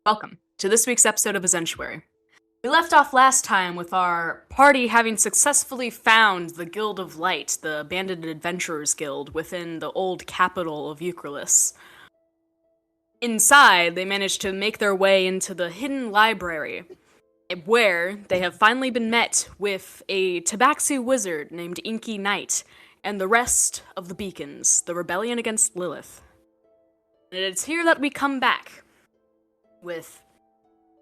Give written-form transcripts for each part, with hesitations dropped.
Welcome to this week's episode of Essentuary. We left off last time with our party having successfully found the Guild of Light, the Abandoned Adventurers Guild, within the old capital of Euclidus. Inside, they managed to make their way into the hidden library, where they have finally been met with a tabaxi wizard named Inky Knight, and the rest of the beacons, the rebellion against Lilith. And it's here that we come back, with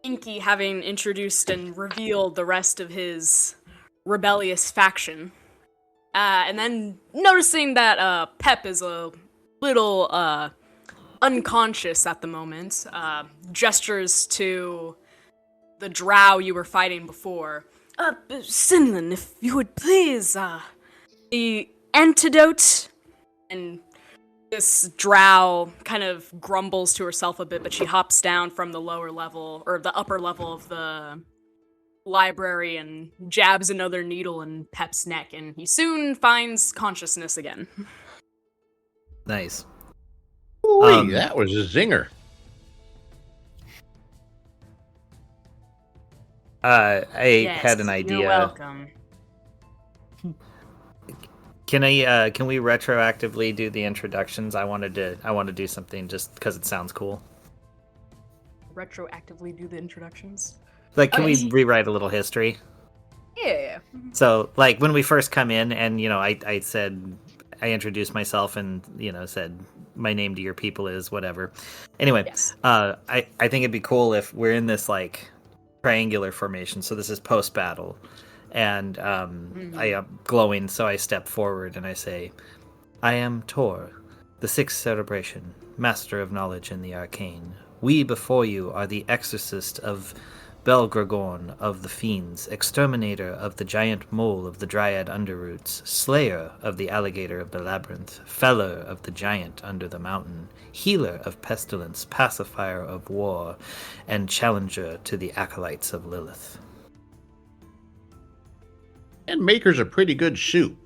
Inky having introduced and revealed the rest of his rebellious faction. And then noticing that Pep is a little unconscious at the moment, gestures to the drow you were fighting before. Sinlin, if you would please, the antidote. And this drow kind of grumbles to herself a bit, but she hops down from the lower level, or the upper level of the library and jabs another needle in Pep's neck, and he soon finds consciousness again. Nice. Ooh, that was a zinger. I had an idea. You're welcome. Can we retroactively do the introductions? I want to do something just because it sounds cool. Retroactively do the introductions? Like, can we rewrite a little history? Yeah. So, like, when we first come in, and I said, I introduced myself, and said my name to your people is whatever. Anyway, yes. I think it'd be cool if we're in this like triangular formation. So this is post battle. And I am glowing, so I step forward and I say, I am Tor, the sixth celebration, master of knowledge in the arcane. We before you are the exorcist of Belgragorn of the fiends, exterminator of the giant mole of the dryad underroots, slayer of the alligator of the labyrinth, feller of the giant under the mountain, healer of pestilence, pacifier of war, and challenger to the acolytes of Lilith. And maker's a pretty good soup.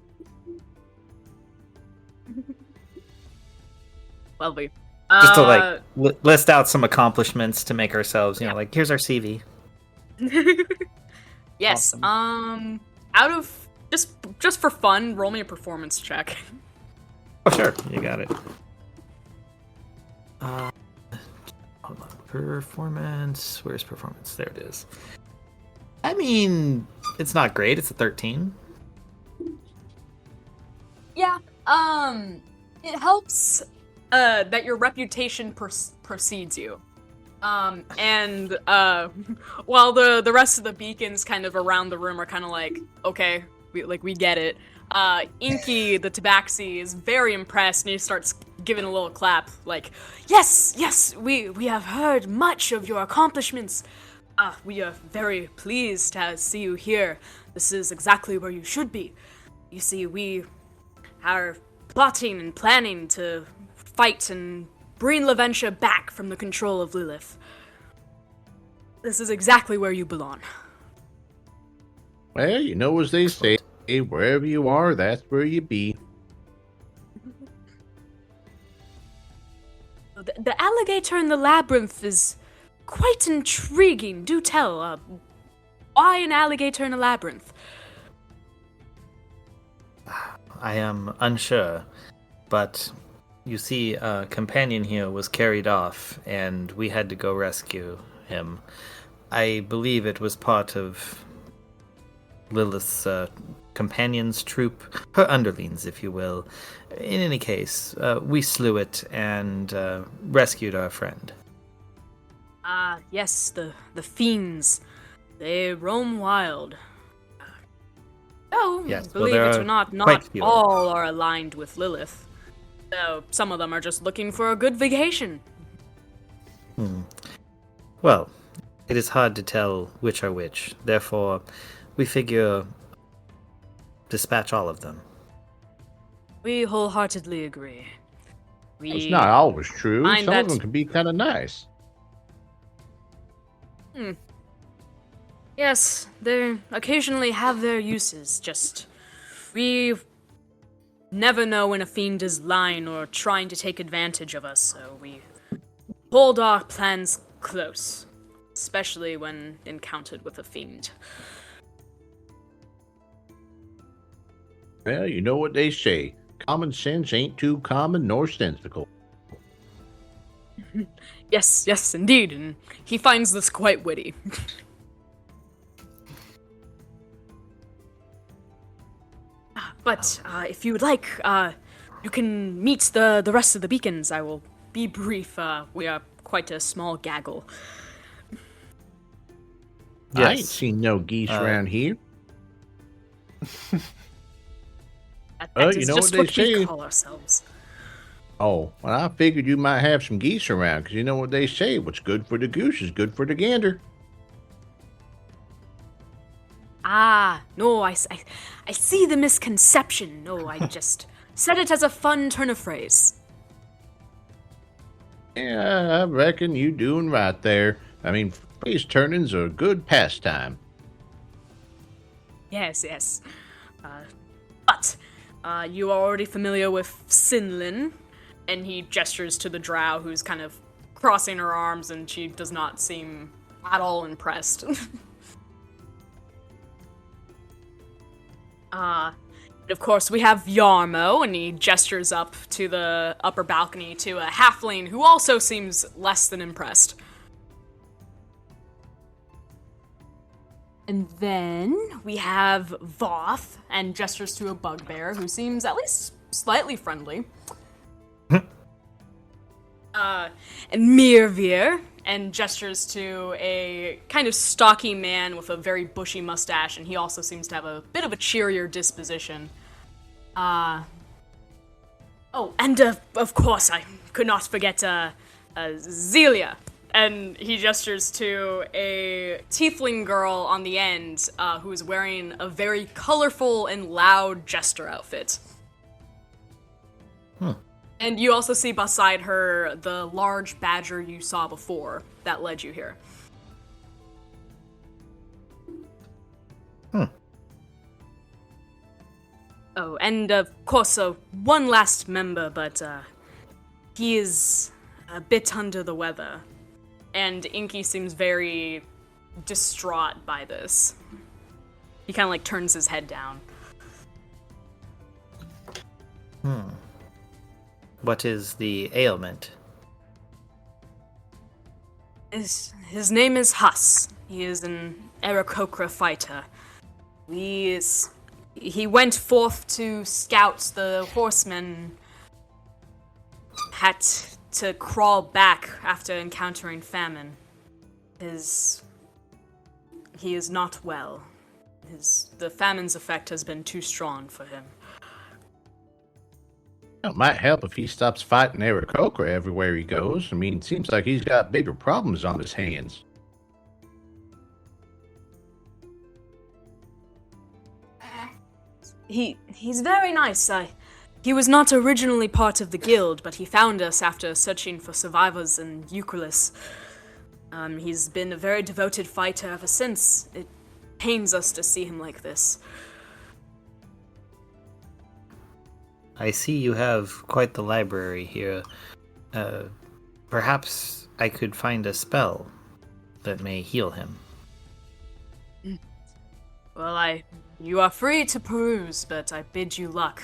Lovely. Just to list out some accomplishments to make ourselves, like here's our CV. Yes. Awesome. Out of just for fun, roll me a performance check. Oh sure, you got it. Hold on. Performance. Where's performance? There it is. I mean, it's not great. It's a 13. Yeah. It helps that your reputation precedes you. And while the rest of the beacons kind of around the room are kind of like, okay, we get it. Inky, the tabaxi, is very impressed, and he starts giving a little clap, like, yes, we have heard much of your accomplishments. We are very pleased to see you here. This is exactly where you should be. You see, we are plotting and planning to fight and bring Laventia back from the control of Lilith. This is exactly where you belong. Well, as they say, wherever you are, that's where you be. The alligator in the labyrinth is quite intriguing. Do tell, why an alligator in a labyrinth? I am unsure, but you see, a companion here was carried off, and we had to go rescue him. I believe it was part of Lilith's companions' troop, her underlings, if you will. In any case, we slew it and rescued our friend. Yes, the fiends. They roam wild. Oh, yes, believe it or not few. All are aligned with Lilith. So some of them are just looking for a good vacation. Well, it is hard to tell which are which. Therefore, we figure dispatch all of them. We wholeheartedly agree. It's not always true. Some that... of them can be kind of nice. Yes, they occasionally have their uses, just... We never know when a fiend is lying or trying to take advantage of us, so we hold our plans close. especially when encountered with a fiend. Well, you know what they say. Common sense ain't too common nor sensical. Yes, indeed, and he finds this quite witty. But if you would like, you can meet the rest of the beacons. I will be brief. We are quite a small gaggle. I ain't seen no geese around here. That you is know just what what they we say. call ourselves. Oh, well, I figured you might have some geese around, because you know what they say. What's good for the goose is good for the gander. Ah, no, I see the misconception. No, I just said it as a fun turn of phrase. Yeah, I reckon you doing right there. I mean, phrase turning's a good pastime. Yes. But you are already familiar with Sinlin, and he gestures to the drow who's kind of crossing her arms, and she does not seem at all impressed. And of course, we have Yarmo, and he gestures up to the upper balcony to a halfling who also seems less than impressed. And then we have Voth, and gestures to a bugbear who seems at least slightly friendly. And Mirvir, and gestures to a kind of stocky man with a very bushy mustache, and he also seems to have a bit of a cheerier disposition. Oh, and of course, I could not forget Zelia. And he gestures to a tiefling girl on the end who is wearing a very colorful and loud jester outfit. And you also see beside her the large badger you saw before that led you here. Oh, and of course, one last member, but he is a bit under the weather. And Inky seems very distraught by this. He kind of like turns his head down. What is the ailment? His name is Huss. He is an Aarakocra fighter. He went forth to scout the horsemen, had to crawl back after encountering famine. He is not well. The famine's effect has been too strong for him. It might help if he stops fighting Aarakocra everywhere he goes. I mean, it seems like he's got bigger problems on his hands. He's very nice. He was not originally part of the guild, but he found us after searching for survivors in Euclid. He's been a very devoted fighter ever since. It pains us to see him like this. I see you have quite the library here. Perhaps I could find a spell that may heal him. Well, you are free to peruse, but I bid you luck.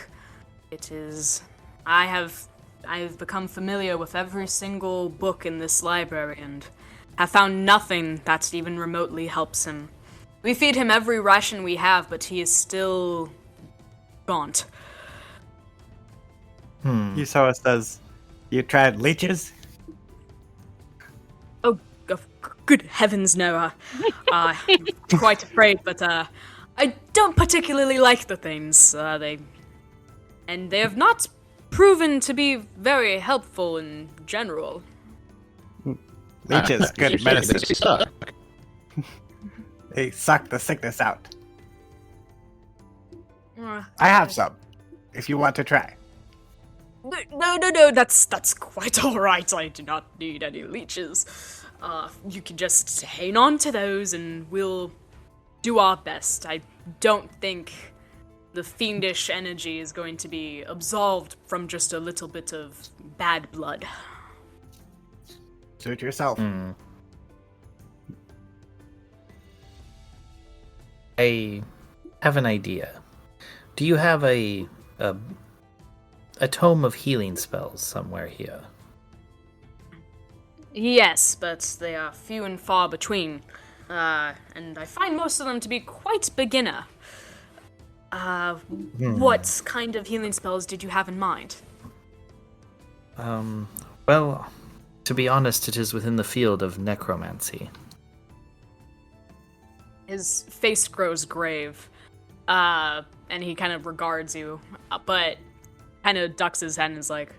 I have become familiar with every single book in this library and have found nothing that even remotely helps him. We feed him every ration we have, but he is still gaunt. Yusora says, "You tried leeches?" Oh, good heavens, no. Quite afraid, but I don't particularly like the things. They have not proven to be very helpful in general. Leeches, good medicine. They suck. They suck the sickness out. I have some, if you want to try. No, that's quite alright. I do not need any leeches. You can just hang on to those and we'll do our best. I don't think the fiendish energy is going to be absolved from just a little bit of bad blood. Suit yourself. I have an idea. Do you have a tome of healing spells somewhere here? Yes, but they are few and far between. And I find most of them to be quite beginner. What kind of healing spells did you have in mind? Well, to be honest, it is within the field of necromancy. His face grows grave, and he kind of regards you, but kind of ducks his head and is like,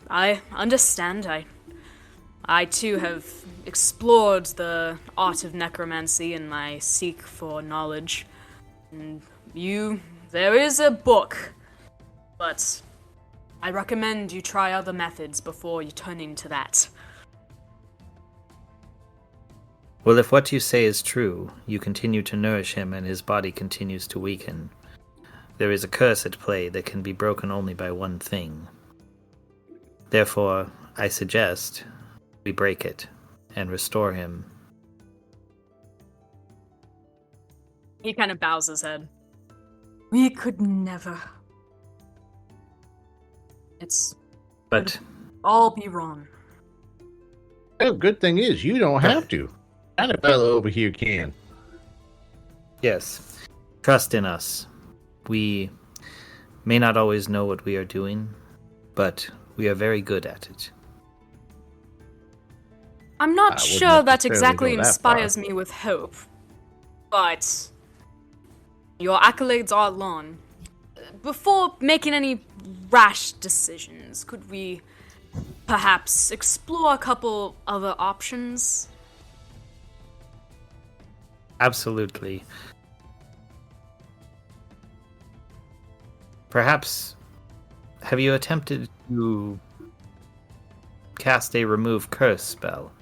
I understand. I too have explored the art of necromancy in my seek for knowledge. And there is a book, but I recommend you try other methods before you turn into that. Well, if what you say is true, you continue to nourish him and his body continues to weaken. There is a curse at play that can be broken only by one thing. Therefore, I suggest we break it and restore him. He kind of bows his head. We could never. But all be wrong. Well, good thing is, you don't have to. That fellow over here can. yes, trust in us. We may not always know what we are doing, but we are very good at it. I'm not I wouldn't sure that necessarily exactly go that inspires far. me with hope, but your accolades are long. Before making any rash decisions, could we perhaps explore a couple other options? Absolutely. Perhaps, have you attempted to cast a remove curse spell?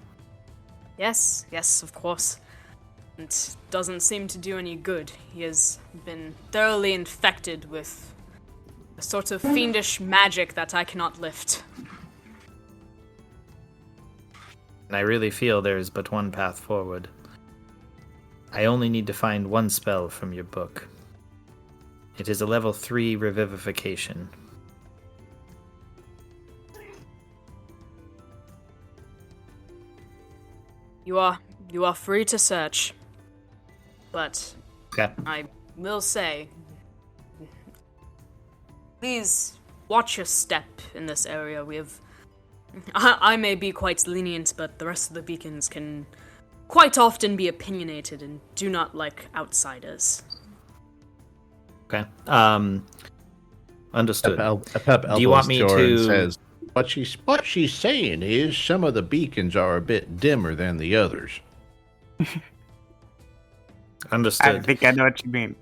Yes, of course. It doesn't seem to do any good. He has been thoroughly infected with a sort of fiendish magic that I cannot lift. And I really feel there is but one path forward. I only need to find one spell from your book. It is a level 3 revivification. You are free to search. But Okay. I will say, please watch your step in this area. I may be quite lenient, but the rest of the beacons can quite often be opinionated and do not like outsiders. Okay. Understood. Pep Do you want me elbows Jor and to- says, what she's saying is some of the beacons are a bit dimmer than the others. I Understood. think I know what you mean.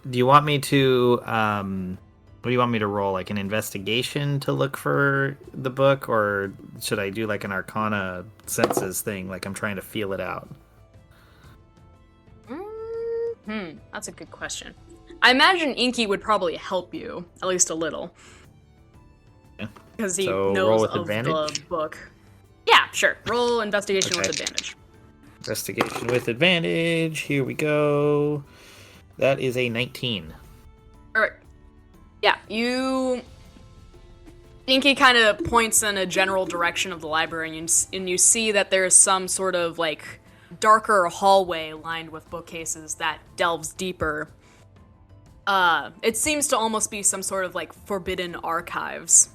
Do you want me to what do you want me to roll? Like an investigation to look for the book, or should I do like an arcana senses thing, like I'm trying to feel it out? That's a good question. I imagine Inky would probably help you, at least a little. Yeah. Because he So roll knows with of advantage? the book. Yeah, sure. Roll investigation with Okay. advantage. Investigation with advantage. Here we go. That is a 19. Alright. Yeah, Inky kind of points in a general direction of the library, and you see that there's some sort of, like, darker hallway lined with bookcases that delves deeper. It seems to almost be some sort of, like, forbidden archives.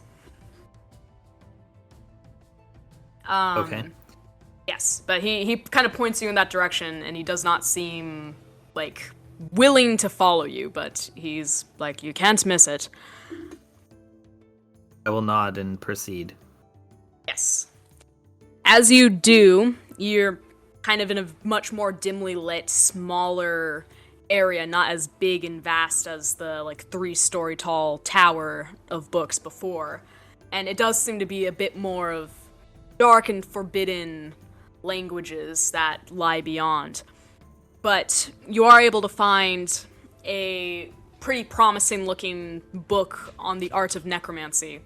Okay. Yes, but he kind of points you in that direction, and he does not seem, like, willing to follow you, but he's like, you can't miss it. I will nod and proceed. Yes. As you do, you're kind of in a much more dimly lit, smaller area, not as big and vast as the, like, 3-story tall tower of books before. And it does seem to be a bit more of dark and forbidden languages that lie beyond. But you are able to find a pretty promising looking book on the art of necromancy.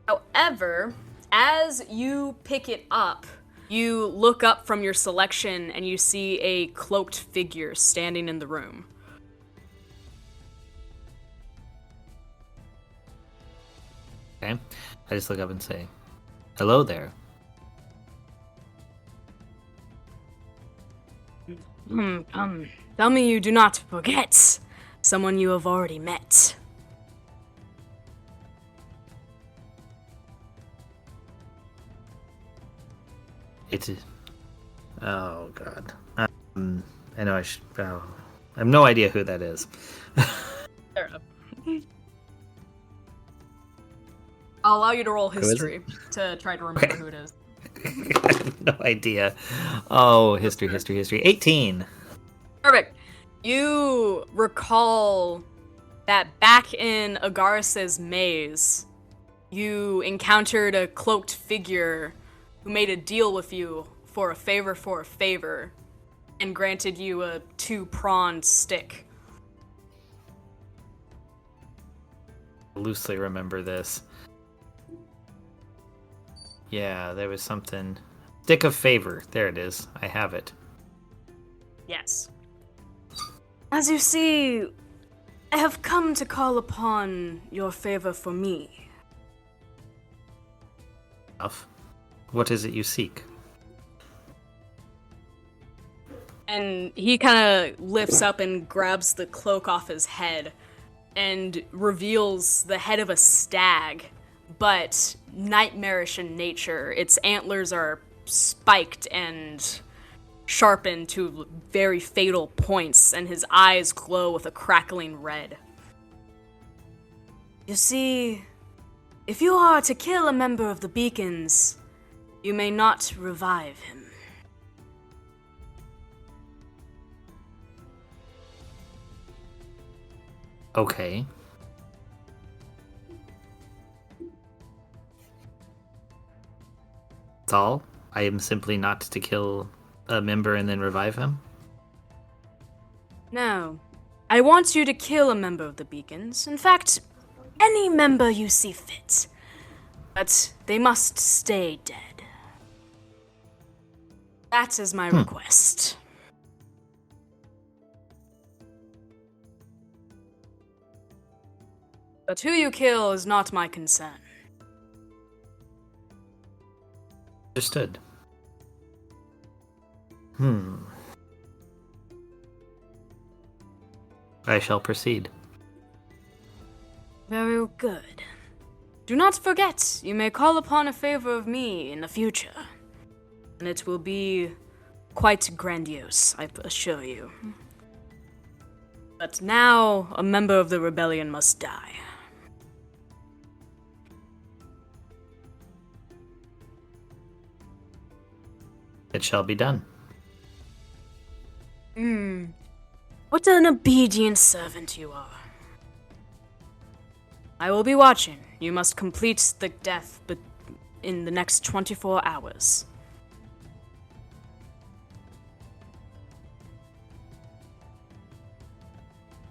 However, as you pick it up, You look up from your selection and you see a cloaked figure standing in the room. Okay. I just look up and say, "Hello there." Tell me you do not forget someone you have already met. It's. Oh God. I know I should. Oh, I have no idea who that is. Fair enough. I'll allow you to roll is it? history to try to remember who it is. I have no idea. Oh, history. 18. Perfect. You recall that back in Agaris's maze, you encountered a cloaked figure who made a deal with you for a favor, and granted you a 2-pronged stick. I loosely remember this. Yeah, there was something. Stick of favor. There it is. I have it. Yes. As you see, I have come to call upon your favor for me. What is it you seek? And he kind of lifts up and grabs the cloak off his head and reveals the head of a stag, but nightmarish in nature. Its antlers are spiked and sharpened to very fatal points, and his eyes glow with a crackling red. You see, if you are to kill a member of the Beacons, you may not revive him. Okay. That's all? I am simply not to kill a member and then revive him? No. I want you to kill a member of the Beacons. In fact, any member you see fit. But they must stay dead. That is my request. But who you kill is not my concern. Understood. I shall proceed. Very good. Do not forget, you may call upon a favor of me in the future. And it will be quite grandiose, I assure you. But now, a member of the rebellion must die. It shall be done. What an obedient servant you are. I will be watching. You must complete the death in the next 24 hours.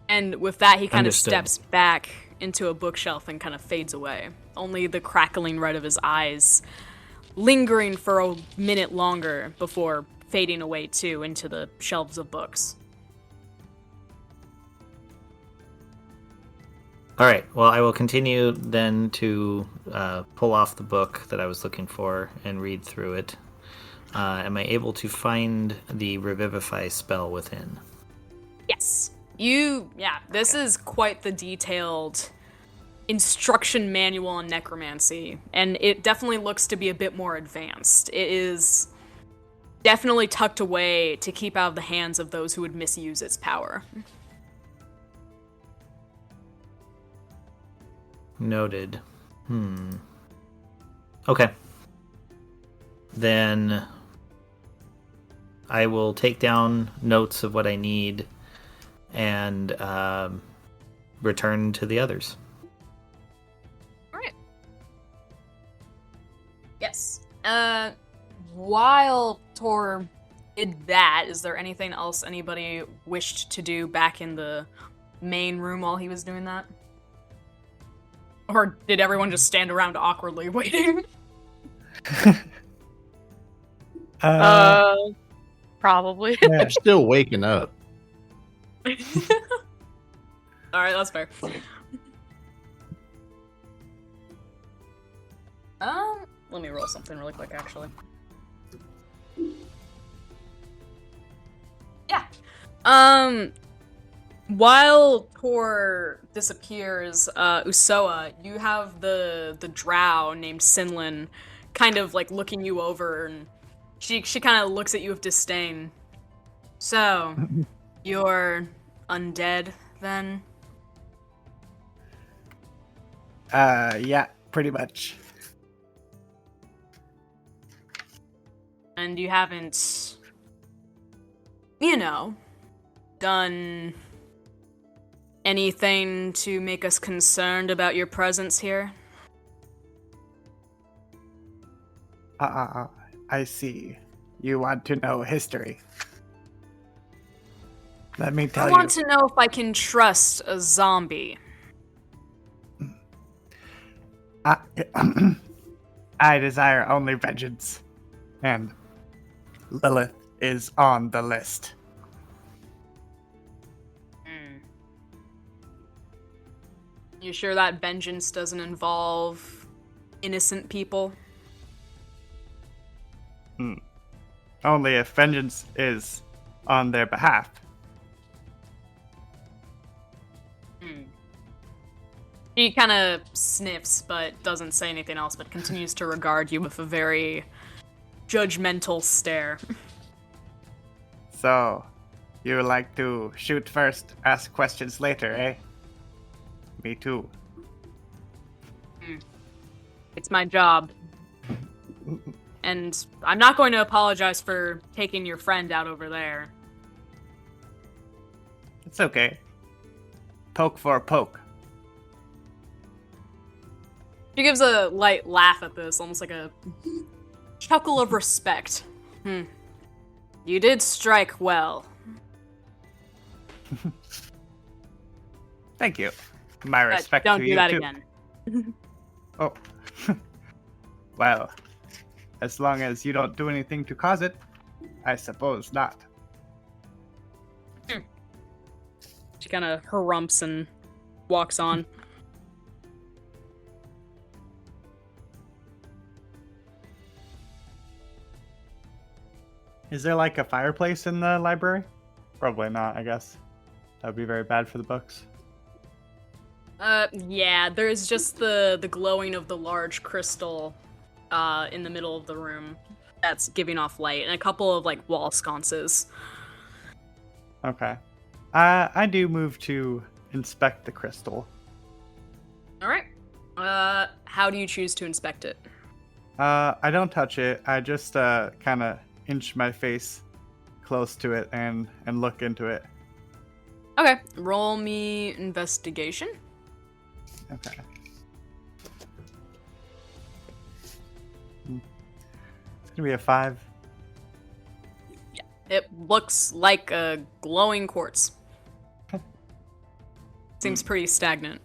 And with that, he kind of Understood. steps back into a bookshelf and kind of fades away. Only the crackling red of his eyes lingering for a minute longer before fading away too into the shelves of books. All right. Well, I will continue then to pull off the book that I was looking for and read through it. Am I able to find the revivify spell within? Yes. This is quite the detailed instruction manual on necromancy, and it definitely looks to be a bit more advanced. It is definitely tucked away to keep out of the hands of those who would misuse its power. Noted. Okay. Then I will take down notes of what I need and return to the others. All right. Yes. While Tor did that, is there anything else anybody wished to do back in the main room while he was doing that? Or did everyone just stand around awkwardly waiting? Uh, Probably. yeah. I'm still waking up. All right, that's fair. Let me roll something really quick, actually. Yeah. While Tor disappears, Usoa, you have the drow named Sinlin kind of like looking you over, and she kind of looks at you with disdain. So, you're undead then? Yeah, pretty much. And you haven't, done anything to make us concerned about your presence here? I see. You want to know history. Let me tell I you. want to know if I can trust a zombie. I desire only vengeance. And Lilith is on the list. You sure that vengeance doesn't involve innocent people? Only if vengeance is on their behalf. He kind of sniffs, but doesn't say anything else, but continues to regard you with a very judgmental stare. So, you would like to shoot first, ask questions later, eh? Me too. It's my job. And I'm not going to apologize for taking your friend out over there. It's okay. Poke for a poke. She gives a light laugh at this, almost like a chuckle of respect. You did strike well. Thank you. My respect Don't to do you that too. again. Oh. Well, as long as you don't do anything to cause it, I suppose not. She kind of harumps and walks on. Is there like a fireplace in the library? Probably not, I guess. That would be very bad for the books. Yeah, there's just the glowing of the large crystal in the middle of the room that's giving off light, and a couple of like wall sconces. Okay. I do move to inspect the crystal. Alright. How do you choose to inspect it? I don't touch it. I just kind of inch my face close to it and look into it. Okay, roll me investigation. Okay. It's gonna be a 5. It looks like a glowing quartz. Seems pretty stagnant.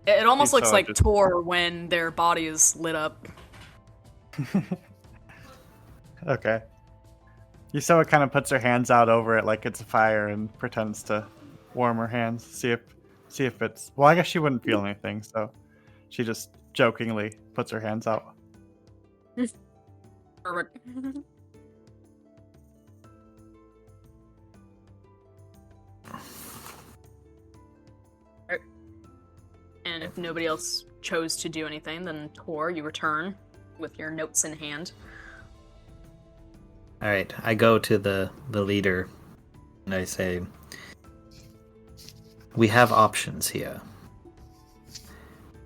It almost looks like Tor when their body is lit up. Okay. Yusoa kind of puts her hands out over it like it's a fire and pretends to warm her hands, see if it's... Well, I guess she wouldn't feel anything, so she just jokingly puts her hands out. Perfect. And if nobody else chose to do anything, then Tor, you return with your notes in hand. All right, I go to the leader and I say, we have options here.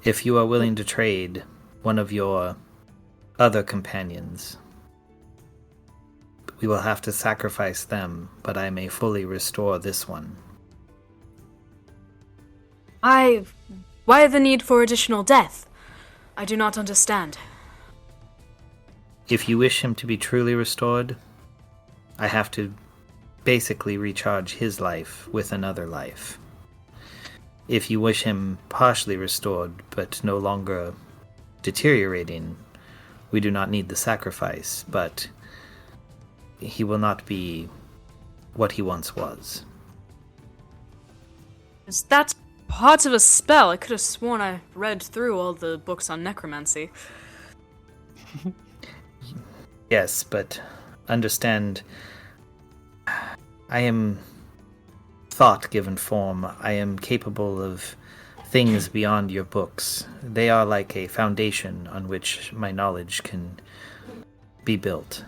If you are willing to trade one of your other companions, we will have to sacrifice them, but I may fully restore this one. Why the need for additional death? I do not understand. If you wish him to be truly restored, I have to basically recharge his life with another life. If you wish him partially restored, but no longer deteriorating, We do not need the sacrifice, but he will not be what he once was. Is that part of a spell? I could have sworn I read through all the books on necromancy. Yes, but understand, I am thought given form. I am capable of things beyond your books. They are like a foundation on which my knowledge can be built.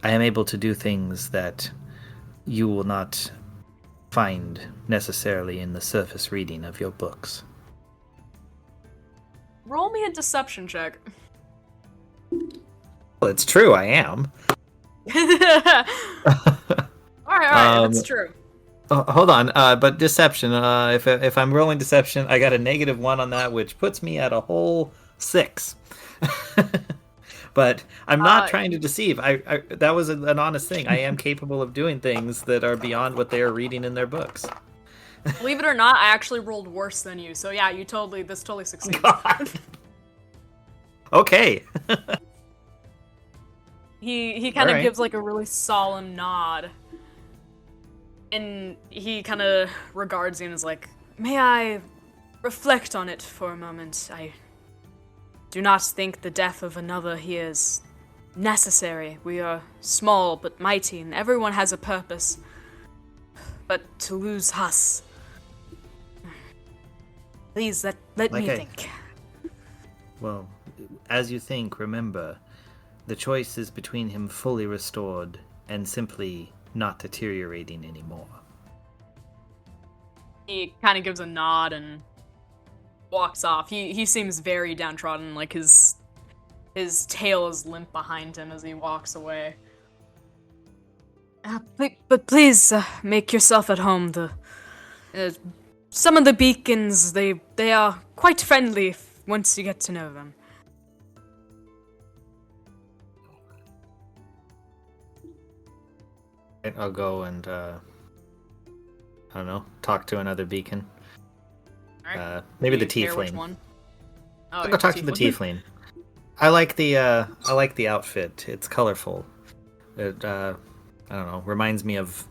I am able to do things that you will not find necessarily in the surface reading of your books. Roll me a deception check. Well, it's true, I am. Alright, that's true. Hold on, but deception. If I'm rolling deception, I got a -1 on that, which puts me at a whole 6. But I'm not trying to deceive. I that was an honest thing. I am capable of doing things that are beyond what they are reading in their books. Believe it or not, I actually rolled worse than you. So yeah, this totally succeeds. God. Okay. He kind of Alright. gives like a really solemn nod. And he kind of regards you and is like, "May I reflect on it for a moment? I do not think the death of another here is necessary. We are small but mighty, and everyone has a purpose. But to lose us... Please, let me think." Well, as you think, remember, the choice is between him fully restored and simply not deteriorating anymore. He kind of gives a nod and walks off. He seems very downtrodden, like his tail is limp behind him as he walks away. But please, make yourself at home. Some of the beacons, they are quite friendly once you get to know them. I'll go and, I don't know, talk to another beacon. Alright. Maybe Do the you care which tiefling. one? Oh, I'll yeah, go talk to the tiefling. I like the outfit. It's colorful. It, I don't know, reminds me of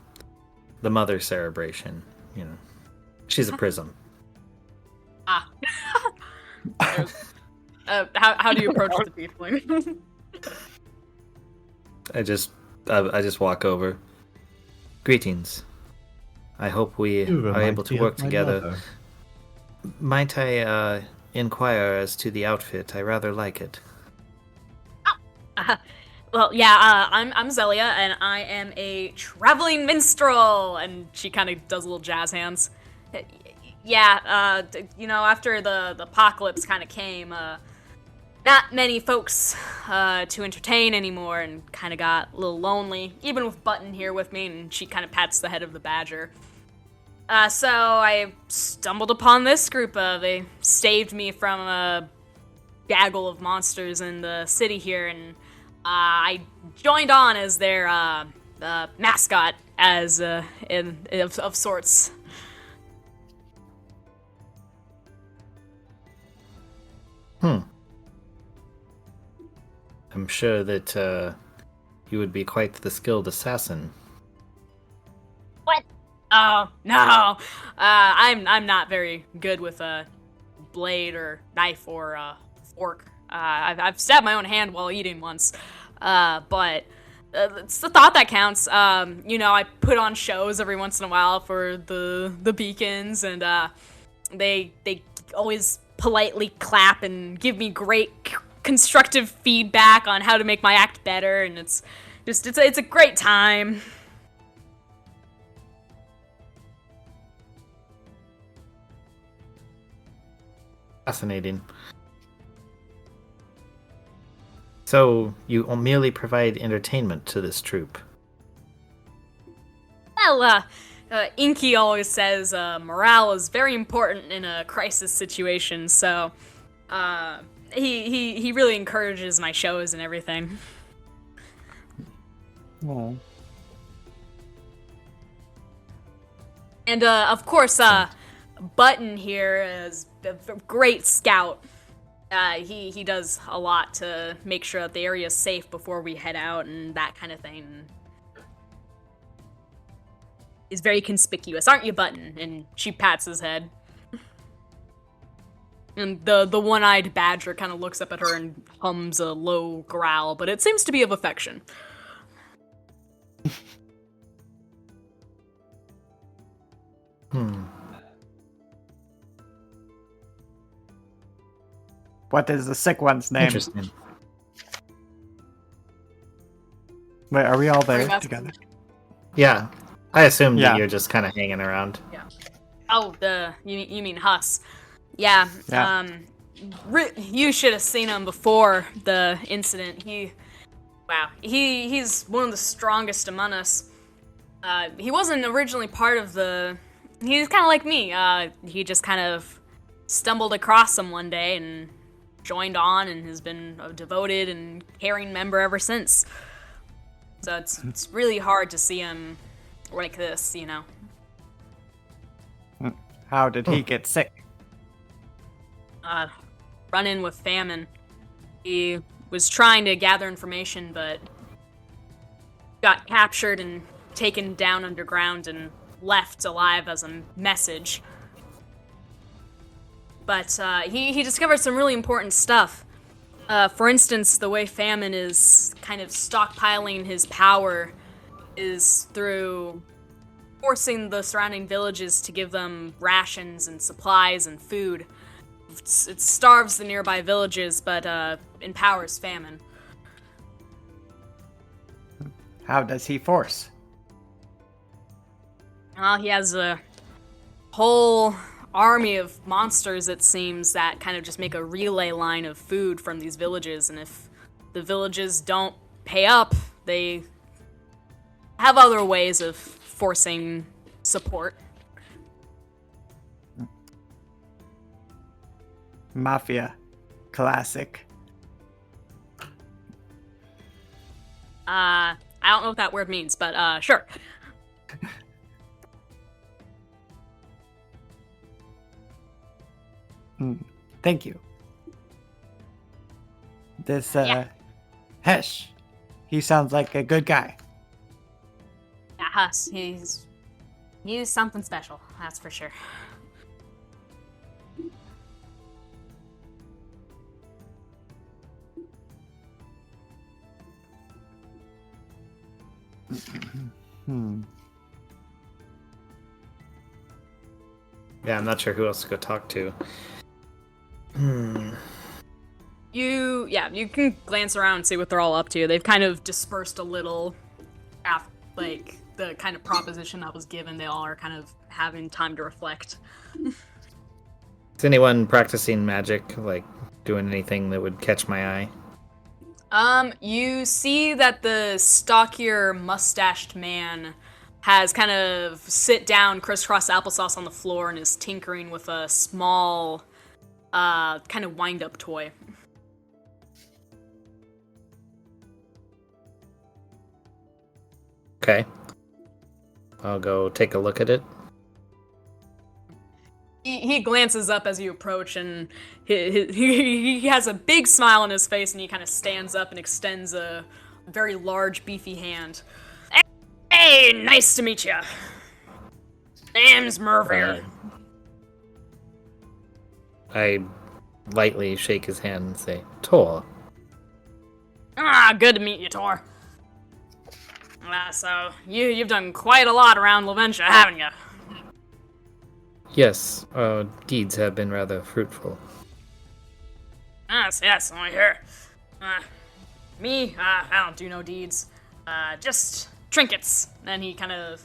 the mother celebration, you know. She's a prism. Ah. How do you approach the tiefling? I just walk over. Greetings. I hope we You are remind able to me work of my together. mother. Might I inquire as to the outfit? I rather like it. Well, yeah, I'm Zelia, and I am a traveling minstrel, and she kind of does little jazz hands. Yeah, after the apocalypse kind of came, not many folks to entertain anymore, and kind of got a little lonely, even with Button here with me, and she kind of pats the head of the badger. So I stumbled upon this group. They saved me from a gaggle of monsters in the city here, and I joined on as their mascot, as of sorts. I'm sure that you would be quite the skilled assassin. What? Oh no, I'm not very good with a blade or knife or a fork. I've stabbed my own hand while eating once, but it's the thought that counts. I put on shows every once in a while for the beacons, and they always politely clap and give me great constructive feedback on how to make my act better, and it's a great time. Fascinating. So, you merely provide entertainment to this troupe? Well, Inky always says morale is very important in a crisis situation, so he really encourages my shows and everything. Oh. And of course, Button here is a great scout. He does a lot to make sure that the area is safe before we head out and that kind of thing. He's very conspicuous, aren't you, Button? And she pats his head. And the one-eyed badger kind of looks up at her and hums a low growl, but it seems to be of affection. What is the sick one's name? Interesting. Wait, are we all there Pretty much. together? Yeah, I assumed Yeah. that you're just kind of hanging around. Oh, you mean Huss? Yeah. Yeah. You should have seen him before the incident. He's one of the strongest among us. He wasn't originally part of the. He was kind of like me. He just kind of stumbled across him one day and joined on, and has been a devoted and caring member ever since. So it's really hard to see him like this, you know. How did he get sick? Run in with famine. He was trying to gather information, but got captured and taken down underground and left alive as a message. But he discovered some really important stuff. For instance, the way famine is kind of stockpiling his power is through forcing the surrounding villages to give them rations and supplies and food. It starves the nearby villages, but empowers famine. How does he force? He has a whole army of monsters, it seems, that kind of just make a relay line of food from these villages, and if the villages don't pay up, they have other ways of forcing support. Mafia. Classic. I don't know what that word means, but sure. Thank you. This, Yeah. Hesh. He sounds like a good guy. Yeah, Huss, he's something special, that's for sure. Yeah, I'm not sure who else to go talk to. You can glance around and see what they're all up to. They've kind of dispersed a little after, like, the kind of proposition that was given. They all are kind of having time to reflect. Is anyone practicing magic, like doing anything that would catch my eye? You see that the stockier, mustached man has kind of sit down, crisscross applesauce on the floor, and is tinkering with a small, kind of wind-up toy. Okay. I'll go take a look at it. He glances up as you approach, and he has a big smile on his face, and he kind of stands up and extends a very large, beefy hand. Hey, nice to meet you. Name's Mervir. I lightly shake his hand and say, Tor. Good to meet you, Tor. So, you've done quite a lot around Laventia, haven't you? Yes, our deeds have been rather fruitful. Yes, only here. Me, I don't do no deeds. Just trinkets. Then he kind of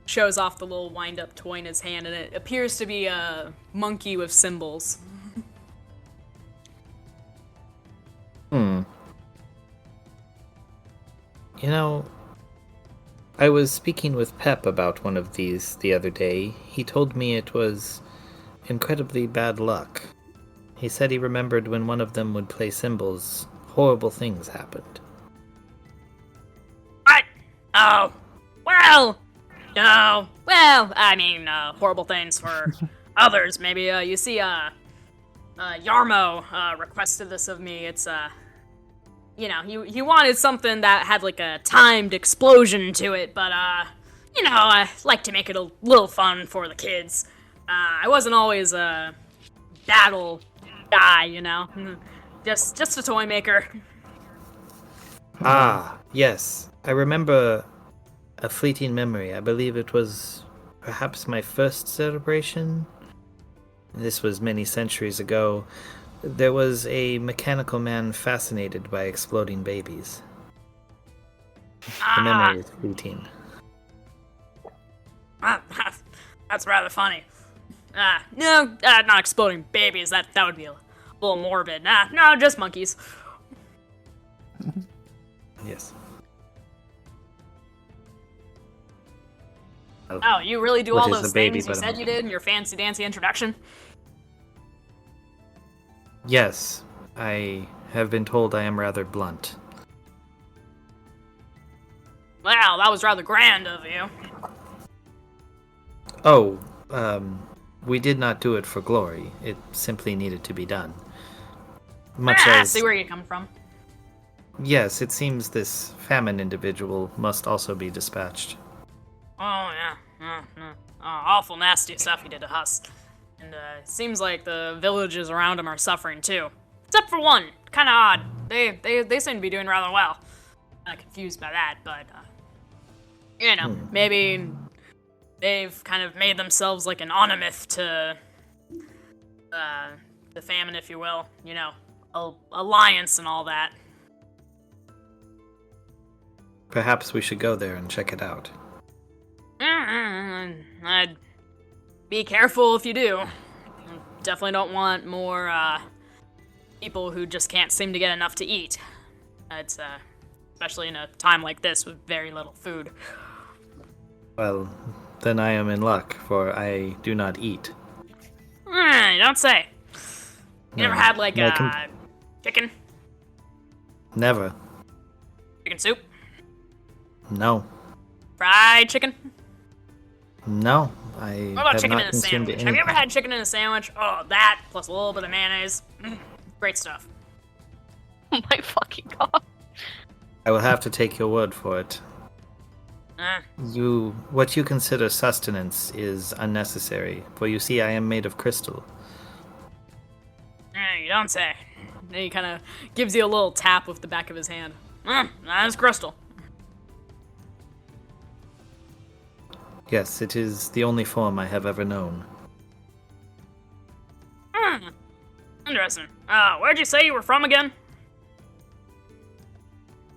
shows off the little wind-up toy in his hand, and it appears to be a monkey with symbols. You know, I was speaking with Pep about one of these the other day. He told me it was incredibly bad luck. He said he remembered when one of them would play symbols, horrible things happened. What? Oh, well, no. Well, I mean, horrible things for others, maybe. You see, Yarmo requested this of me. It's he wanted something that had like a timed explosion to it, but I like to make it a little fun for the kids. I wasn't always a battle guy, just a toy maker. Ah, yes. I remember a fleeting memory. I believe it was perhaps my first celebration. This was many centuries ago. There was a mechanical man fascinated by exploding babies. The memory is fleeting. That's rather funny. No, not exploding babies. That would be a little morbid. No, just monkeys. Yes. Oh, you really do What all is those a baby things you but a said you monkey? did in your fancy dancy introduction? Yes, I have been told I am rather blunt. Wow, that was rather grand of you. Oh, we did not do it for glory. It simply needed to be done. Much I as, see where you come from. yes, it seems this famine individual must also be dispatched. Oh, yeah. Awful nasty stuff he did to us. And it seems like the villages around him are suffering too. Except for one. Kinda odd. They seem to be doing rather well. Kinda confused by that, but, maybe they've kind of made themselves like an onomyth to the famine, if you will. Alliance and all that. Perhaps we should go there and check it out. I'd be careful if you do. Definitely don't want more people who just can't seem to get enough to eat. It's especially in a time like this with very little food. Well, then I am in luck, for I do not eat. You don't say. You never No, had like I chicken Never. soup, No. fried chicken? No. I What about have chicken not in a consumed sandwich? Have you ever anything. had chicken in a sandwich? Oh, that plus a little bit of mayonnaise. Great stuff. Oh my fucking god. I will have to take your word for it. What you consider sustenance is unnecessary, for you see I am made of crystal. You don't say. Then he kind of gives you a little tap with the back of his hand. That's crystal. Yes, it is the only form I have ever known. Interesting. Where'd you say you were from again?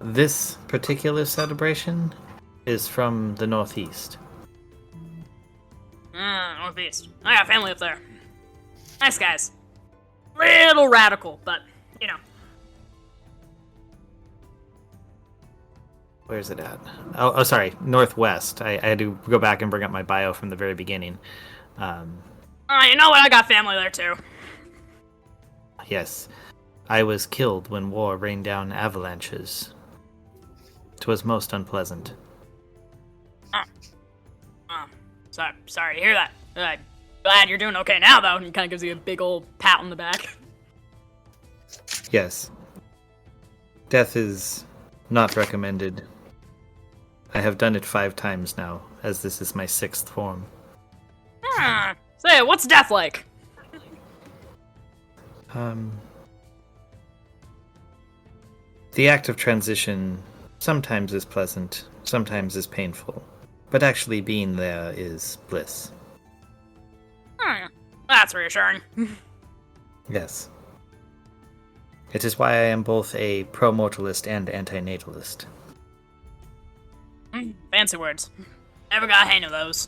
This particular celebration is from the Northeast. Northeast. I got family up there. Nice guys. Little radical, but, Where's it at? Oh, sorry, Northwest. I had to go back and bring up my bio from the very beginning. You know what? I got family there too. Yes, I was killed when war rained down avalanches. 'Twas most unpleasant. Sorry to hear that. Glad you're doing okay now, though. And he kind of gives you a big old pat on the back. Yes. Death is not recommended. I have done it 5 times now, as this is my 6th form. Say, what's death like? The act of transition sometimes is pleasant, sometimes is painful, but actually being there is bliss. That's reassuring. Yes. It is why I am both a pro-mortalist and antinatalist. Fancy words. Never got a hang of those.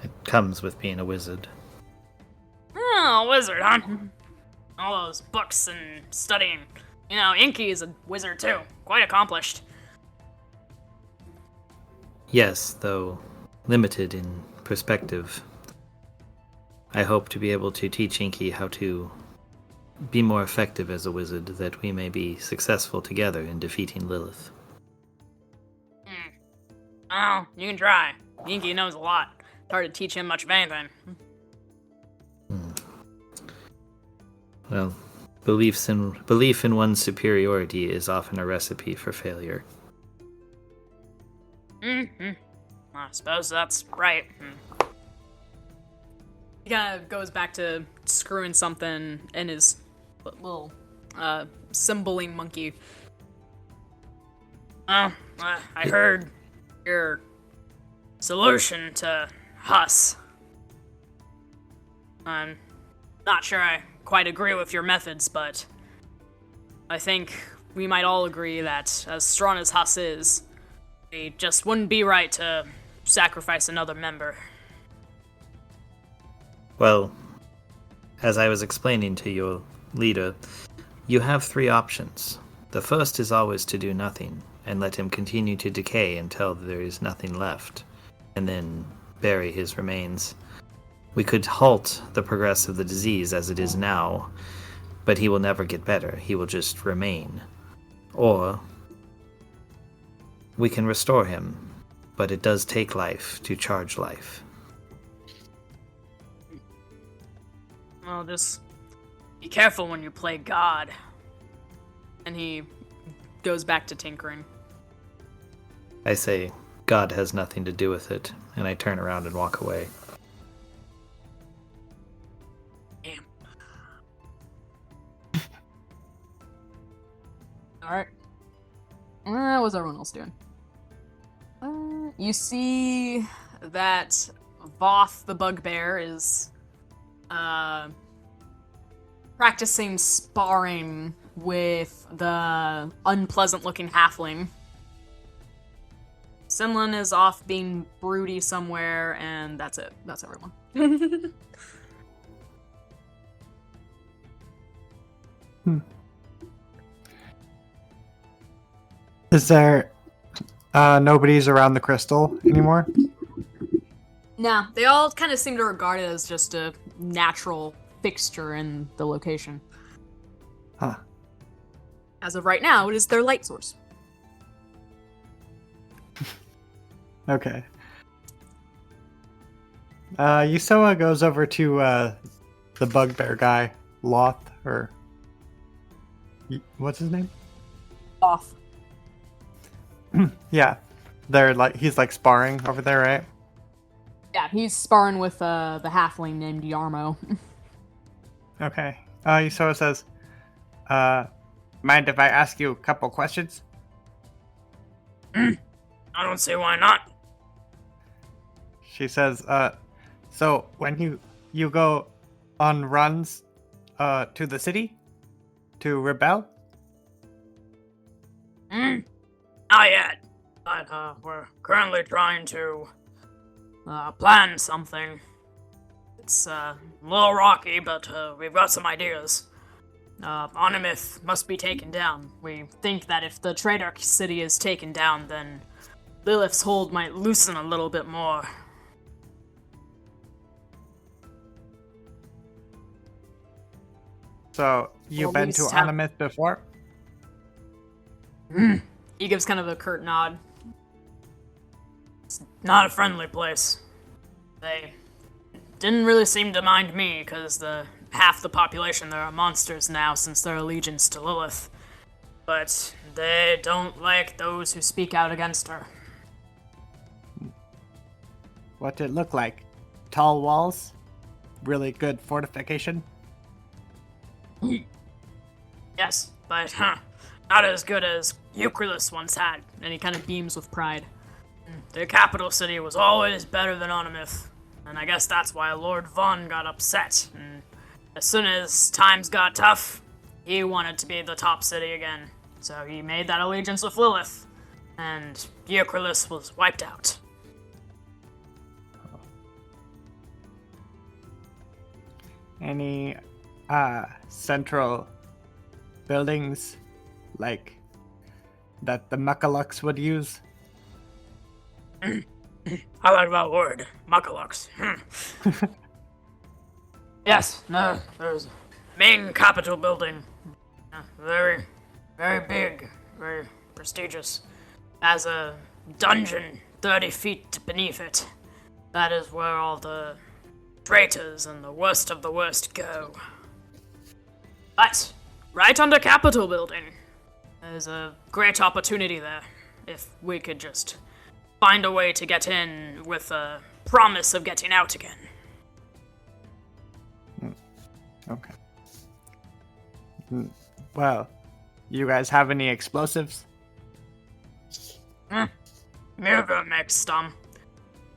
It comes with being a wizard. Oh, wizard, huh? All those books and studying. Inky is a wizard too. Quite accomplished. Yes, though limited in perspective. I hope to be able to teach Inky how to be more effective as a wizard, that we may be successful together in defeating Lilith. Oh, you can try. Inky knows a lot. It's hard to teach him much of anything. Belief in one's superiority is often a recipe for failure. Mm-hmm. I suppose that's right. He kind of goes back to screwing something in his little symboling monkey. I heard your solution to Huss. I'm not sure I quite agree with your methods, but I think we might all agree that as strong as Huss is, it just wouldn't be right to sacrifice another member. Well, as I was explaining to your leader, you have 3 options. The first is always to do nothing, and let him continue to decay until there is nothing left, and then bury his remains. We could halt the progress of the disease as it is now, but he will never get better. He will just remain. Or we can restore him, but it does take life to charge life. Well, just be careful when you play God. And he goes back to tinkering. I say, God has nothing to do with it, and I turn around and walk away. Damn. Alright. What's everyone else doing? You see that Voth the Bugbear is practicing sparring with the unpleasant-looking halfling. Sinlin is off being broody somewhere, and that's it. That's everyone. Is there nobody's around the crystal anymore? Nah, they all kind of seem to regard it as just a natural fixture in the location. Huh. As of right now, it is their light source. Okay. Yusoa goes over to the bugbear guy, Loth, or what's his name? Off. Yeah, he's like sparring over there, right? Yeah, he's sparring with the halfling named Yarmo. Okay. Yusoa says, mind if I ask you a couple questions? I don't see why not. She says, so when you go on runs to the city to rebel? Not yet, but we're currently trying to plan something. It's a little rocky, but we've got some ideas. Onimith must be taken down. We think that if the Traitor City is taken down, then Lilith's hold might loosen a little bit more. So, you've been to Onimith before? He gives kind of a curt nod. It's not a friendly place. They didn't really seem to mind me, because half the population there are monsters now since their allegiance to Lilith. But they don't like those who speak out against her. What's it look like? Tall walls? Really good fortification? Yes, but not as good as Eucrylus once had, and he kind of beams with pride. The capital city was always better than Onimith, and I guess that's why Lord Von got upset. And as soon as times got tough, he wanted to be the top city again, so he made that allegiance with Lilith, and Eucrylus was wiped out. Any central buildings like that the Muckalux would use? I like that word, Muckalux. Yes, no, there's a main capital building. Very, very big, very prestigious. Has a dungeon 30 feet beneath it. That is where all the traitors and the worst of the worst go. But right under Capitol Building. There's a great opportunity there, if we could just find a way to get in with a promise of getting out again. Okay. Well, you guys have any explosives? Mirva makes some.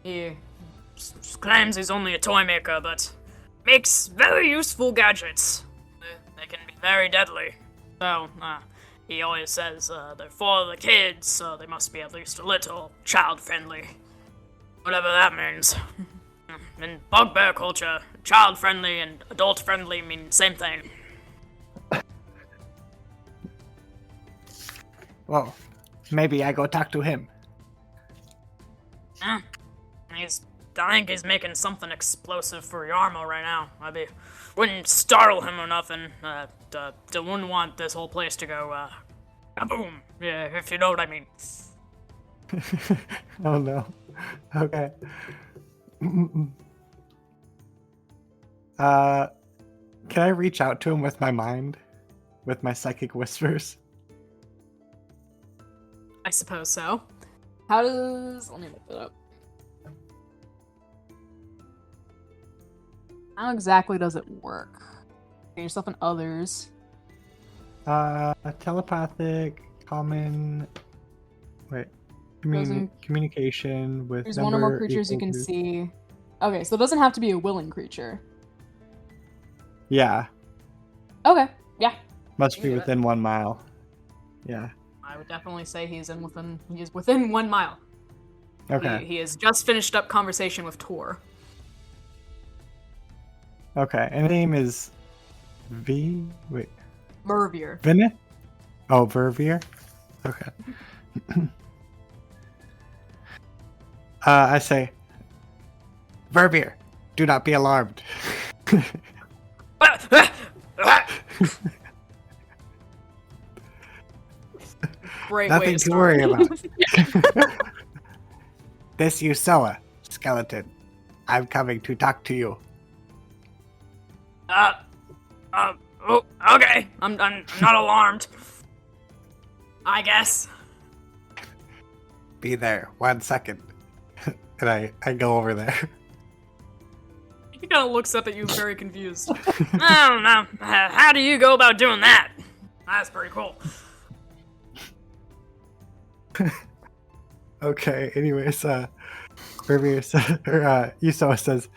He claims he's only a toy maker, but makes very useful gadgets. They can be very deadly. So, he always says they're for the kids, so they must be at least a little child-friendly. Whatever that means. In bugbear culture, child-friendly and adult-friendly mean the same thing. Well, maybe I go talk to him. I think he's making something explosive for Yarmo right now. Wouldn't startle him or nothing. Wouldn't want this whole place to go, kaboom. Yeah, if you know what I mean. Oh no. Okay. Can I reach out to him with my mind? With my psychic whispers? I suppose so. How does... Let me look it up. How exactly does it work? Get yourself and others. Telepathic, common... Wait. Communication with There's one or more creatures you can see. Okay, so it doesn't have to be a willing creature. Yeah. Okay, yeah. Must be within 1 mile. Yeah. I would definitely say he is within 1 mile. Okay. He has just finished up conversation with Tor. Okay, and the name is Mervier. Vinith? Oh, Vervier? Okay. I say, Vervier, do not be alarmed. Great way Nothing to to start. worry about. This Usoa, skeleton. I'm coming to talk to you. Oh, okay. I'm not alarmed. I guess. Be there, 1 second. And I go over there. He kind of looks up at you very confused. I don't know. How do you go about doing that? That's pretty cool. Okay, anyways, Usoa says,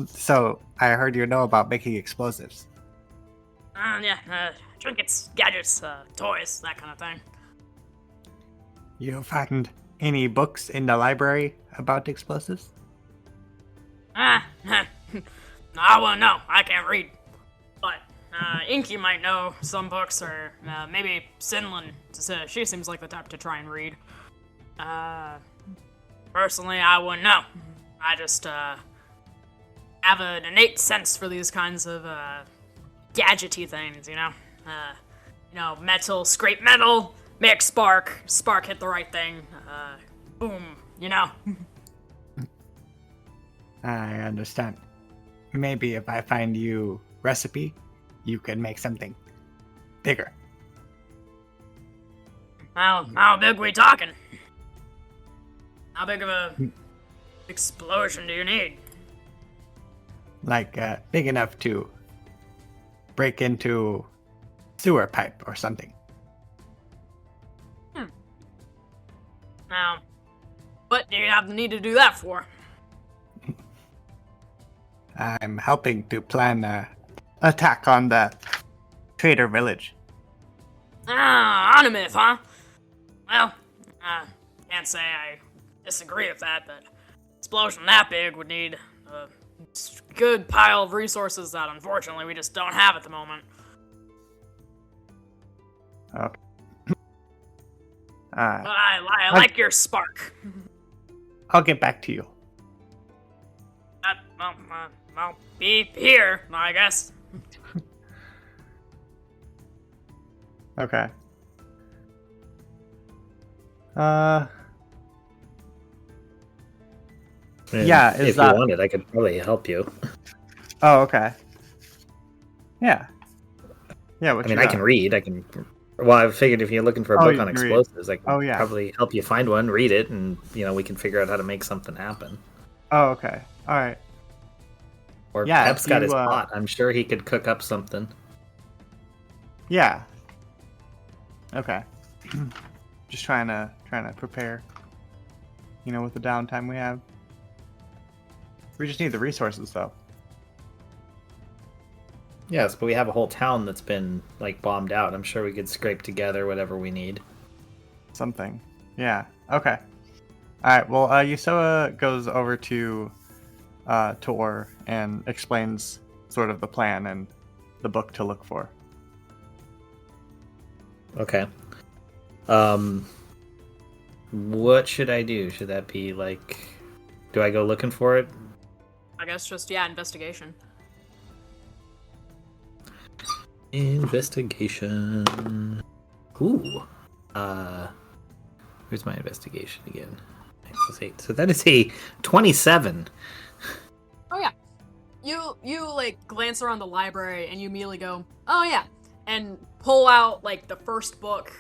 so I heard you know about making explosives. Yeah, trinkets, gadgets, toys, that kind of thing. You find any books in the library about explosives? I wouldn't know. I can't read. But, Inky might know some books, or maybe Sinlin. She seems like the type to try and read. Personally, I wouldn't know. I just, have an innate sense for these kinds of, gadgety things, you know? Metal, scrape metal, make spark hit the right thing, boom, you know? I understand. Maybe if I find you recipe, you can make something bigger. How big we talking? How big of a explosion do you need? Like, big enough to break into sewer pipe or something. Now, what do you have the need to do that for? I'm helping to plan a attack on the trader village. On a myth, huh? Well, can't say I disagree with that, but explosion that big would need a good pile of resources that unfortunately we just don't have at the moment. Okay. But I like your spark. I'll get back to you. I'll be here, I guess. Okay. Yeah, if you wanted, I could probably help you. Oh, okay. Yeah. Yeah, what I you mean, I got? can read. Well, I figured if you're looking for a Oh, book you on can read. explosives, I can Oh, yeah. probably help you find one, read it, and we can figure out how to make something happen. Oh, okay. All right. Or Yeah, Pep's if got you, his pot. I'm sure he could cook up something. yeah. Okay. Just trying to prepare. With the downtime we have. We just need the resources, though. Yes, but we have a whole town that's been bombed out. I'm sure we could scrape together whatever we need. Something. Yeah. Okay. All right. Well, Yusoa goes over to Tor and explains sort of the plan and the book to look for. Okay. What should I do? Should that be do I go looking for it? I guess just, yeah, investigation. Investigation. Ooh. Where's my investigation again? So that is a 27. Oh, yeah. You glance around the library and you immediately go, oh, yeah, and pull out, the first book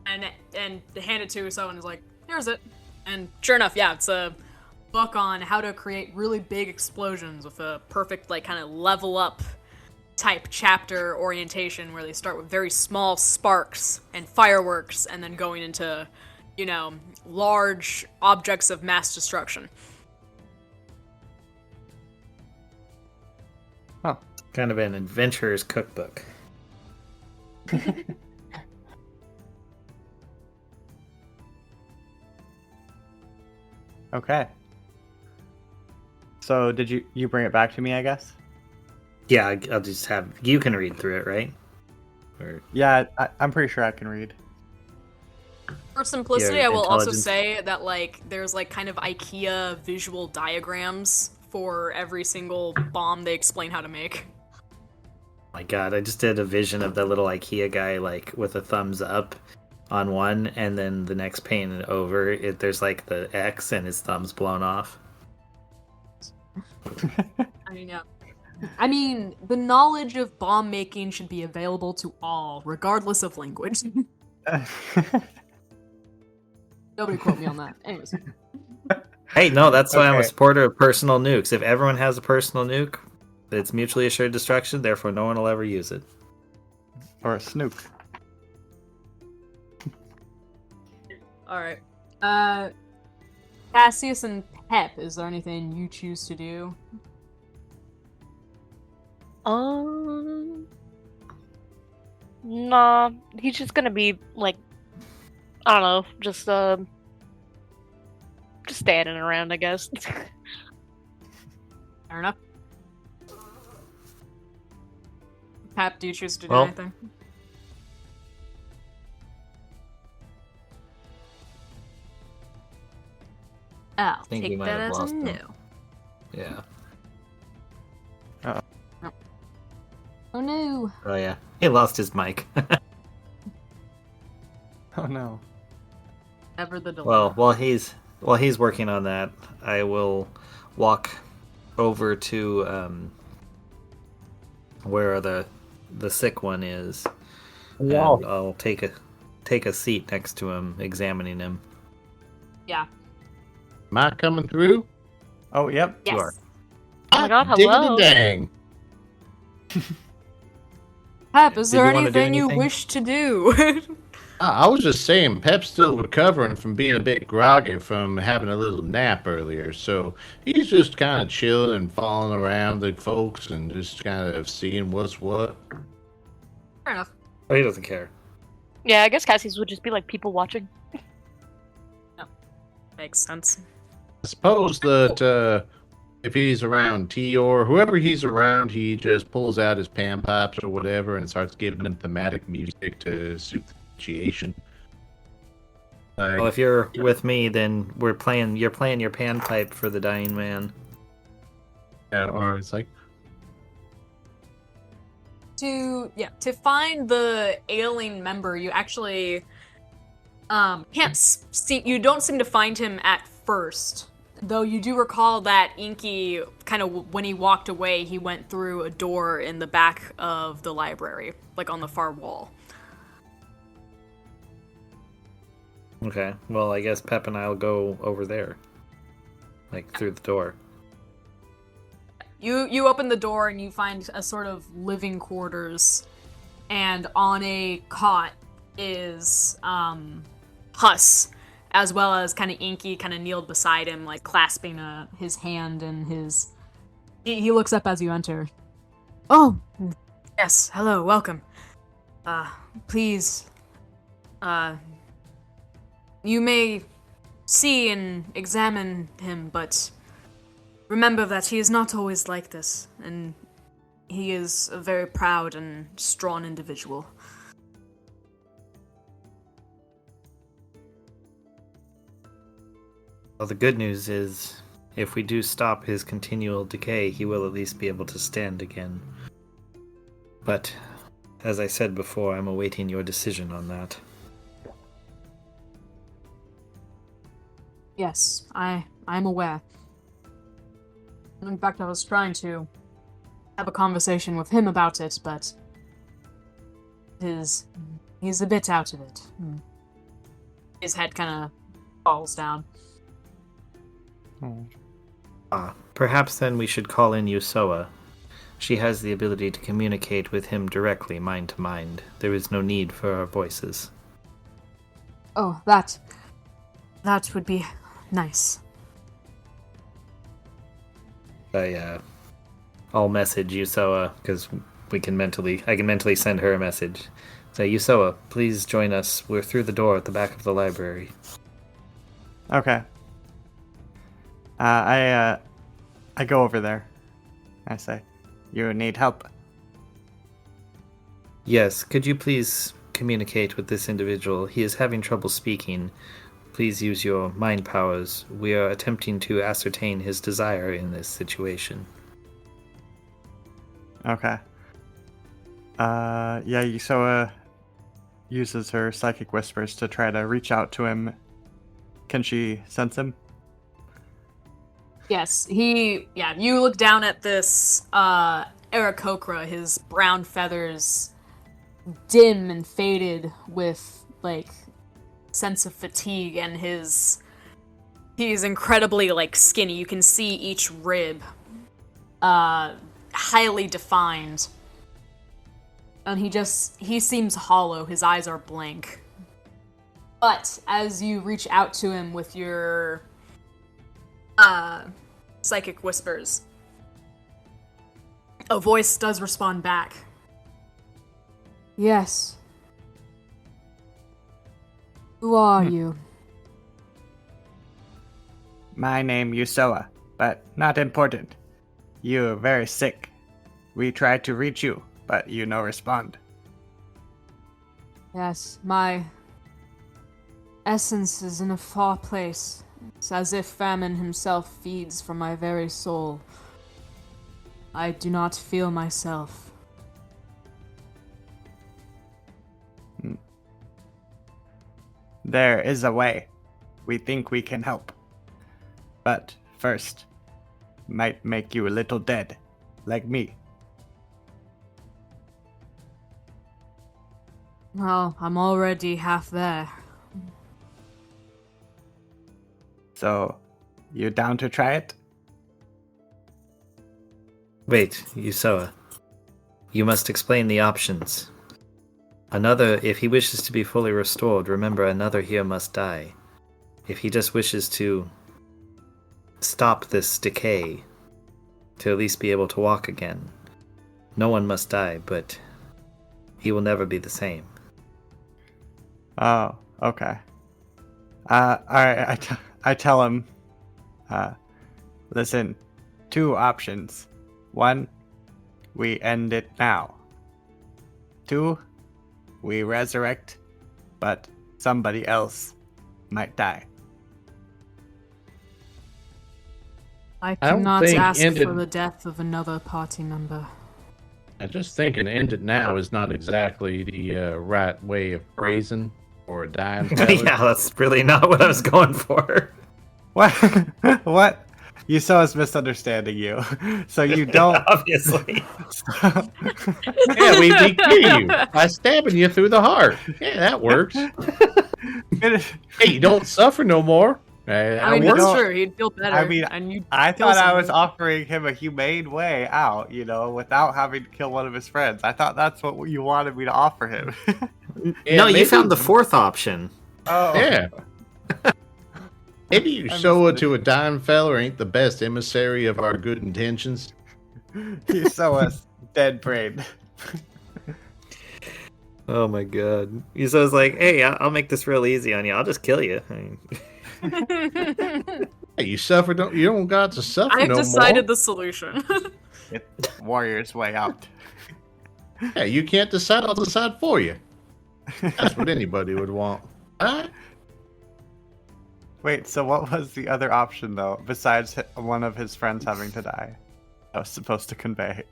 and hand it to someone who's like, here's it. And sure enough, yeah, it's a book on how to create really big explosions with a perfect, kind of level up type chapter orientation where they start with very small sparks and fireworks and then going into, large objects of mass destruction. Huh. Kind of an adventurer's cookbook. Okay. So did you bring it back to me, I guess? Yeah, I'll just have... You can read through it, right? Or... Yeah, I'm pretty sure I can read. For simplicity, Your I will also intelligence. say that, there's, kind of IKEA visual diagrams for every single bomb they explain how to make. My god, I just did a vision of the little IKEA guy, with a thumbs up on one, and then the next pane over, there's, the X, and his thumb's blown off. I mean, yeah. I mean, the knowledge of bomb making should be available to all, regardless of language. Nobody quote me on that. Anyways. Hey, no, that's why I'm a Okay. supporter of personal nukes. If everyone has a personal nuke, it's mutually assured destruction, therefore no one will ever use it. Or a snook. Alright. Cassius and Pep, is there anything you choose to do? Nah, he's just gonna be I don't know, just standing around, I guess. Fair enough. Pep, do you choose to do Well- anything? I'll think we take might that have as a lost him. no. Yeah. Oh no. Oh yeah. He lost his mic. Oh no. Ever the delay. Well, while he's working on that, I will walk over to where the sick one is, and I'll take a seat next to him, examining him. Yeah. Am I coming through? Oh, yep. Yes. are. Oh my god, Diggity hello. dang. Pep, is Did there you wanna do anything you anything? wish to do? I was just saying, Pep's still recovering from being a bit groggy from having a little nap earlier, so he's just kind of chilling and following around the folks and just kind of seeing what's what. Fair enough. Oh, he doesn't care. Yeah, I guess Cassie's would just be people watching. Makes sense. I suppose that if he's around T or whoever he's around, he just pulls out his pan pipes or whatever and starts giving them thematic music to suit the situation. Well, if you're with me, then you're playing your panpipe for the dying man. Or it's like, To find the ailing member, you actually can't see. You don't seem to find him at first. Though you do recall that Inky, kind of when he walked away, he went through a door in the back of the library, like on the far wall. Okay, well, I guess Pep and I'll go over there. Like, through the door. You open the door and you find a sort of living quarters, and on a cot is Huss, as well as kind of Inky, kind of kneeled beside him, like clasping his hand and his. He looks up as you enter. Oh, yes. Hello, welcome. Please. You may see and examine him, but remember that he is not always like this, and he is a very proud and strong individual. Well, the good news is, if we do stop his continual decay, he will at least be able to stand again. But, as I said before, I'm awaiting your decision on that. Yes, I'm aware. In fact, I was trying to have a conversation with him about it, but he's a bit out of it. His head kind of falls down. Perhaps then we should call in Yusoa. She has the ability to communicate with him directly, mind to mind. There is no need for our voices. Oh, that would be nice. I'll message Yusoa, because I can mentally send her a message. Say, Yusoa, please join us. We're through the door at the back of the library. Okay. I go over there. I say, you need help? Yes, could you please communicate with this individual? He is having trouble speaking. Please use your mind powers. We are attempting to ascertain his desire in this situation. Okay. Yeah, Yusoa uses her psychic whispers to try to reach out to him. Can she sense him? Yes, you look down at this Aarakocra, his brown feathers dim and faded with, like, sense of fatigue, and he's incredibly, like, skinny. You can see each rib highly defined, and he seems hollow. His eyes are blank. But as you reach out to him with your psychic whispers, a voice does respond back. Yes. Who are you? My name Yusoa, but not important. You're very sick. We tried to reach you, but you no respond. Yes, my essence is in a far place. It's as if famine himself feeds from my very soul. I do not feel myself. There is a way. We think we can help. But first, might make you a little dead, like me. Well, I'm already half there. So, you down to try it? Wait, Yusoa. You must explain the options. If he wishes to be fully restored, remember another here must die. If he just wishes to stop this decay, to at least be able to walk again, no one must die, but he will never be the same. Oh, okay. Alright, I tell him, listen, 2 options. 1, we end it now. 2, we resurrect, but somebody else might die. I I don't cannot think ask ended- for the death of another party member. I just think an end it now is not exactly the right way of phrasing or a dying feather. Yeah, that's really not what I was going for. What? What? You saw us misunderstanding you. So you don't. Obviously. Yeah, we DQ you by stabbing you through the heart. Yeah, that works. Hey, you don't suffer no more. That I mean, works. that's true. He'd feel better. I mean, and you'd I kill thought I was someone. offering him a humane way out, without having to kill one of his friends. I thought that's what you wanted me to offer him. Yeah, No, you maybe- found the fourth option. Oh, Yeah. Maybe you I show it misunderstood. to a dime feller ain't the best emissary of our good intentions. You saw us dead brain. Oh my god. Yuso's like, hey, I'll make this real easy on you. I'll just kill you. I mean, Hey, you don't got to suffer I've no decided more. the solution. Warrior's way out. Yeah, you can't decide. I'll decide for you. That's what anybody would want. Alright? Wait, so what was the other option, though, besides one of his friends having to die? I was supposed to convey.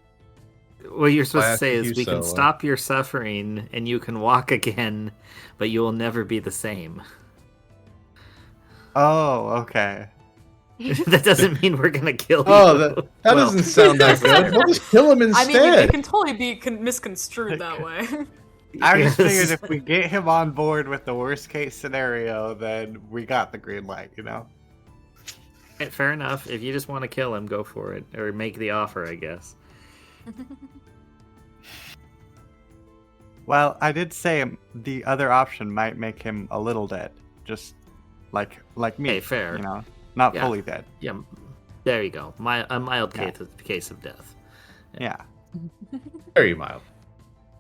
what you're supposed to Classic say is we can Yuso. stop your suffering and you can walk again, but you will never be the same. Oh, okay. That doesn't mean we're gonna kill you. Oh, that Well. doesn't sound that good. We'll just kill him I mean, instead. it can totally be misconstrued that way. I just Yes. figured if we get him on board with the worst case scenario, then we got the green light, Fair enough. If you just want to kill him, go for it. Or make the offer, I guess. Well, I did say the other option might make him a little dead, just like me. Hey, fair. Not Yeah. fully dead. Yeah, there you go. A mild Yeah. case of death. Yeah. Very mild.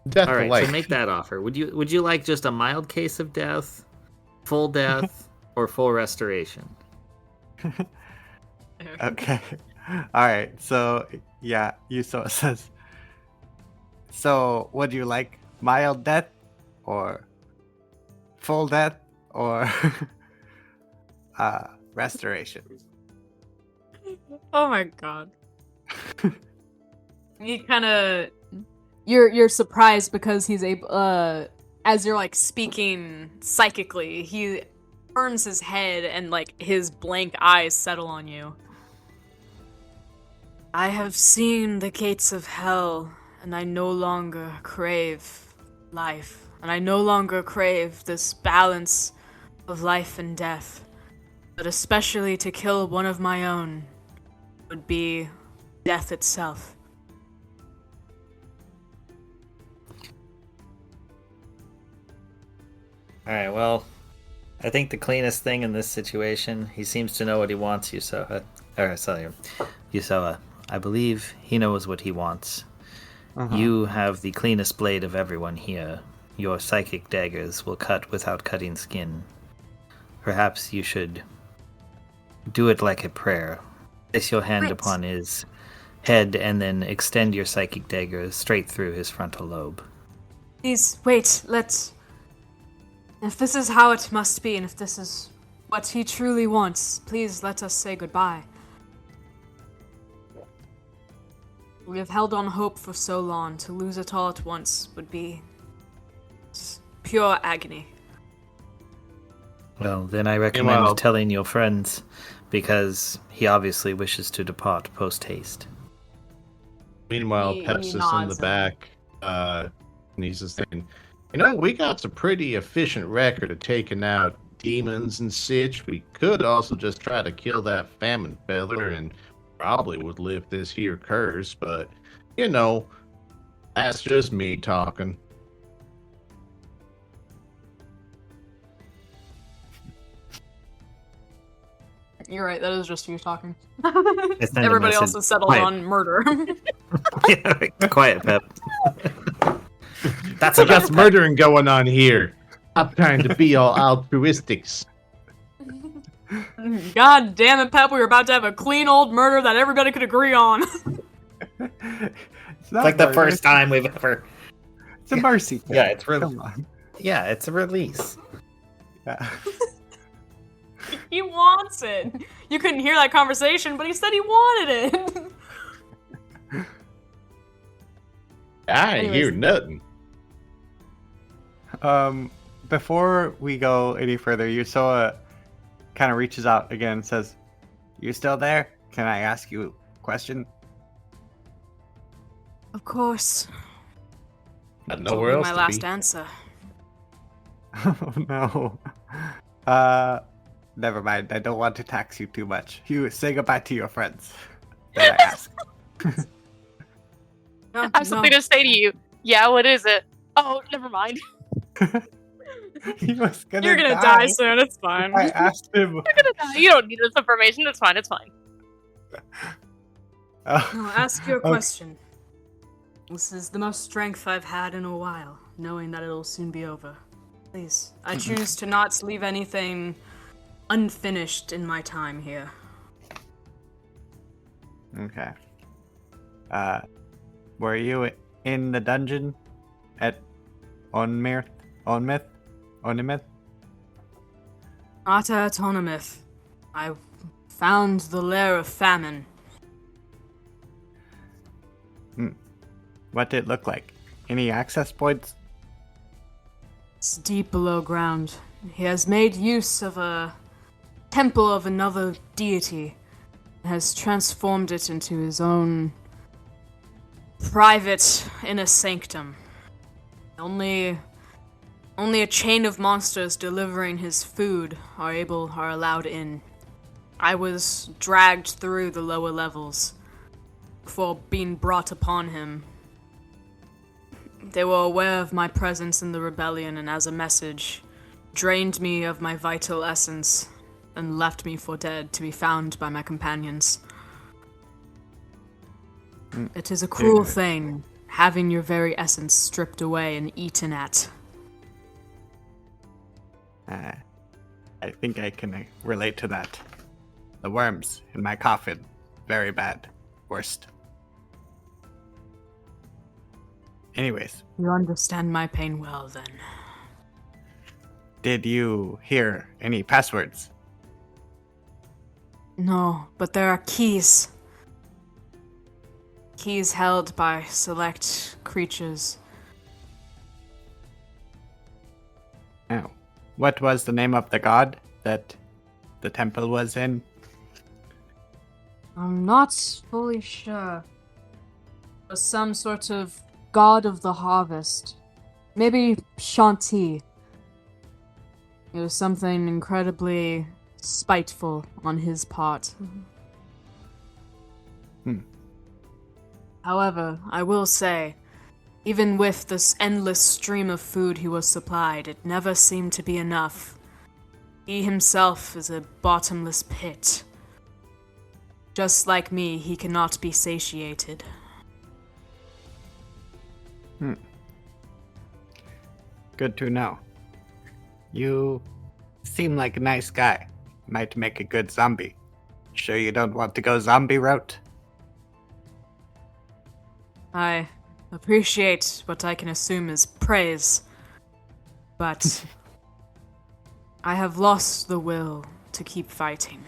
Death All right, light. so make that offer. Would you like just a mild case of death, full death, or full restoration? Okay. All right. So yeah, Yuso says. So would you like mild death, or full death, or restoration? Oh my god. You kind of you're surprised because he's able as you're like speaking psychically, he turns his head and like his blank eyes settle on you. I have seen the gates of hell and I no longer crave life, and I no longer crave this balance of life and death. But especially to kill one of my own would be death itself. Alright, well, I think the cleanest thing in this situation, he seems to know what he wants, Yusoa. Yusoa. I believe he knows what he wants. Uh-huh. You have the cleanest blade of everyone here. Your psychic daggers will cut without cutting skin. Perhaps you should do it like a prayer. Place your hand Right. upon his head and then extend your psychic dagger straight through his frontal lobe. Please, wait, let's... If this is how it must be, and if this is what he truly wants, please let us say goodbye. We have held on hope for so long. To lose it all at once would be pure agony. Well, then I recommend Well- telling your friends, because he obviously wishes to depart post-haste. Meanwhile, He Peps is in nods the and- back, and he's just thinking, we got a pretty efficient record of taking out demons and such. We could also just try to kill that famine feller and probably would lift this here curse, but, that's just me talking. You're right, that is just you talking. I send a Everybody else message. is settled Quiet. on murder. Quiet, Pep. That's We enough. got murdering going on here. I'm trying to be all altruistic. God damn it, Pep, we were about to have a clean old murder that everybody could agree on. It's It's like the first time we've ever. It's a mercy thing. Yeah, it's really- Come on. Yeah, it's a release. Yeah. He wants it. You couldn't hear that conversation, but he said he wanted it. I ain't hear Anyways. nothing. Before we go any further, Yusoa kind of reaches out again and says, "You still there? Can I ask you a question?" Of course. Got Told nowhere me else my to last be. answer. Oh no. Never mind. I don't want to tax you too much. You say goodbye to your friends. Then I ask. No, I have something to say to you. Yeah, what is it? Oh, never mind. He was gonna You're gonna die soon, it's fine. I asked him. You don't need this information. It's fine. It's fine. I'll ask you a Okay. question. This is the most strength I've had in a while, knowing that it'll soon be over. Please, I choose to not leave anything unfinished in my time here. Okay. Were you in the dungeon at Onmith? Onimith? Not at Onomith. I found the lair of famine. What did it look like? Any access points? It's deep below ground. He has made use of a temple of another deity and has transformed it into his own private inner sanctum. Only a chain of monsters delivering his food are allowed in. I was dragged through the lower levels before being brought upon him. They were aware of my presence in the rebellion and as a message, drained me of my vital essence and left me for dead to be found by my companions. It is a cruel thing, having your very essence stripped away and eaten at. I think I can relate to that. The worms in my coffin. Very bad. Worst. Anyways, You understand my pain well, then. did you hear any passwords? No, but there are keys. Keys held by select creatures. Oh. What was the name of the god that the temple was in? I'm not fully sure. It was some sort of god of the harvest. Maybe Shanti. It was something incredibly spiteful on his part. However, I will say, even with this endless stream of food he was supplied, it never seemed to be enough. He himself is a bottomless pit. Just like me, he cannot be satiated. Good to know. You seem like a nice guy. Might make a good zombie. Sure you don't want to go zombie route? I appreciate what I can assume is praise, but I have lost the will to keep fighting.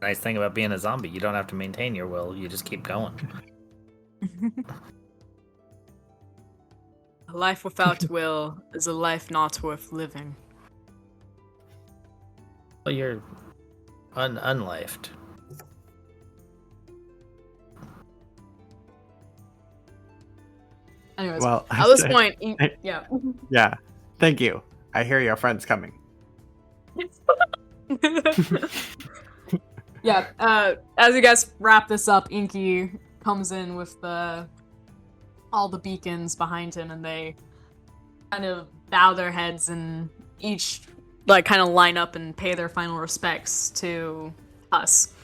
Nice thing about being a zombie, you don't have to maintain your will, you just keep going. A life without will is a life not worth living. Well, you're unlifed. Anyways, Well, at this point, yeah. Yeah. Thank you. I hear your friend's coming. Yeah, as you guys wrap this up, Inky comes in with all the beacons behind him, and they kind of bow their heads and each kind of line up and pay their final respects to us.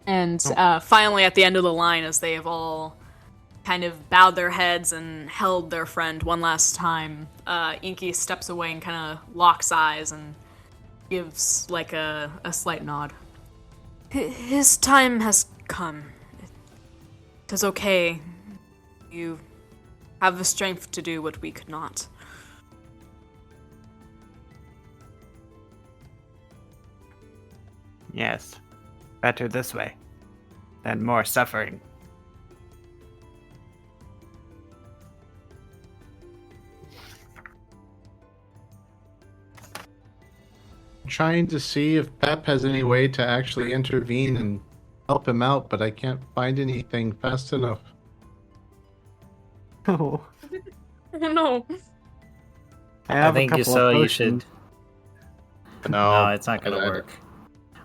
And finally, at the end of the line, as they have all kind of bowed their heads and held their friend one last time, Inky steps away and kind of locks eyes and gives a slight nod. His time has come. It is okay. You have the strength to do what we could not. Yes. Better this way. then more suffering. Trying to see if Pep has any way to actually intervene and help him out, but I can't find anything fast enough. Oh, Oh no. I think you should. No, it's not going to work.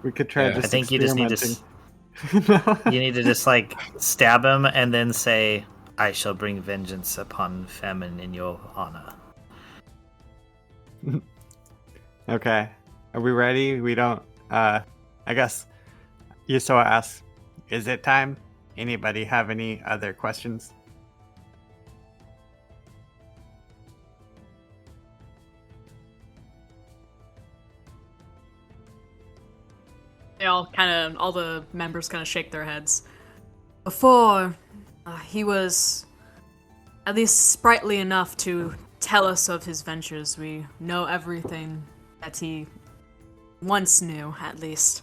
We could try Yeah. just I think you just need to. experimenting. You need to just like stab him and then say, "I shall bring vengeance upon famine in your honor." Okay. Are we ready? We don't I guess Yusoa asks, is it time? Anybody have any other questions? All the members kind of shake their heads. Before, he was at least sprightly enough to tell us of his ventures. We know everything that he once knew, at least.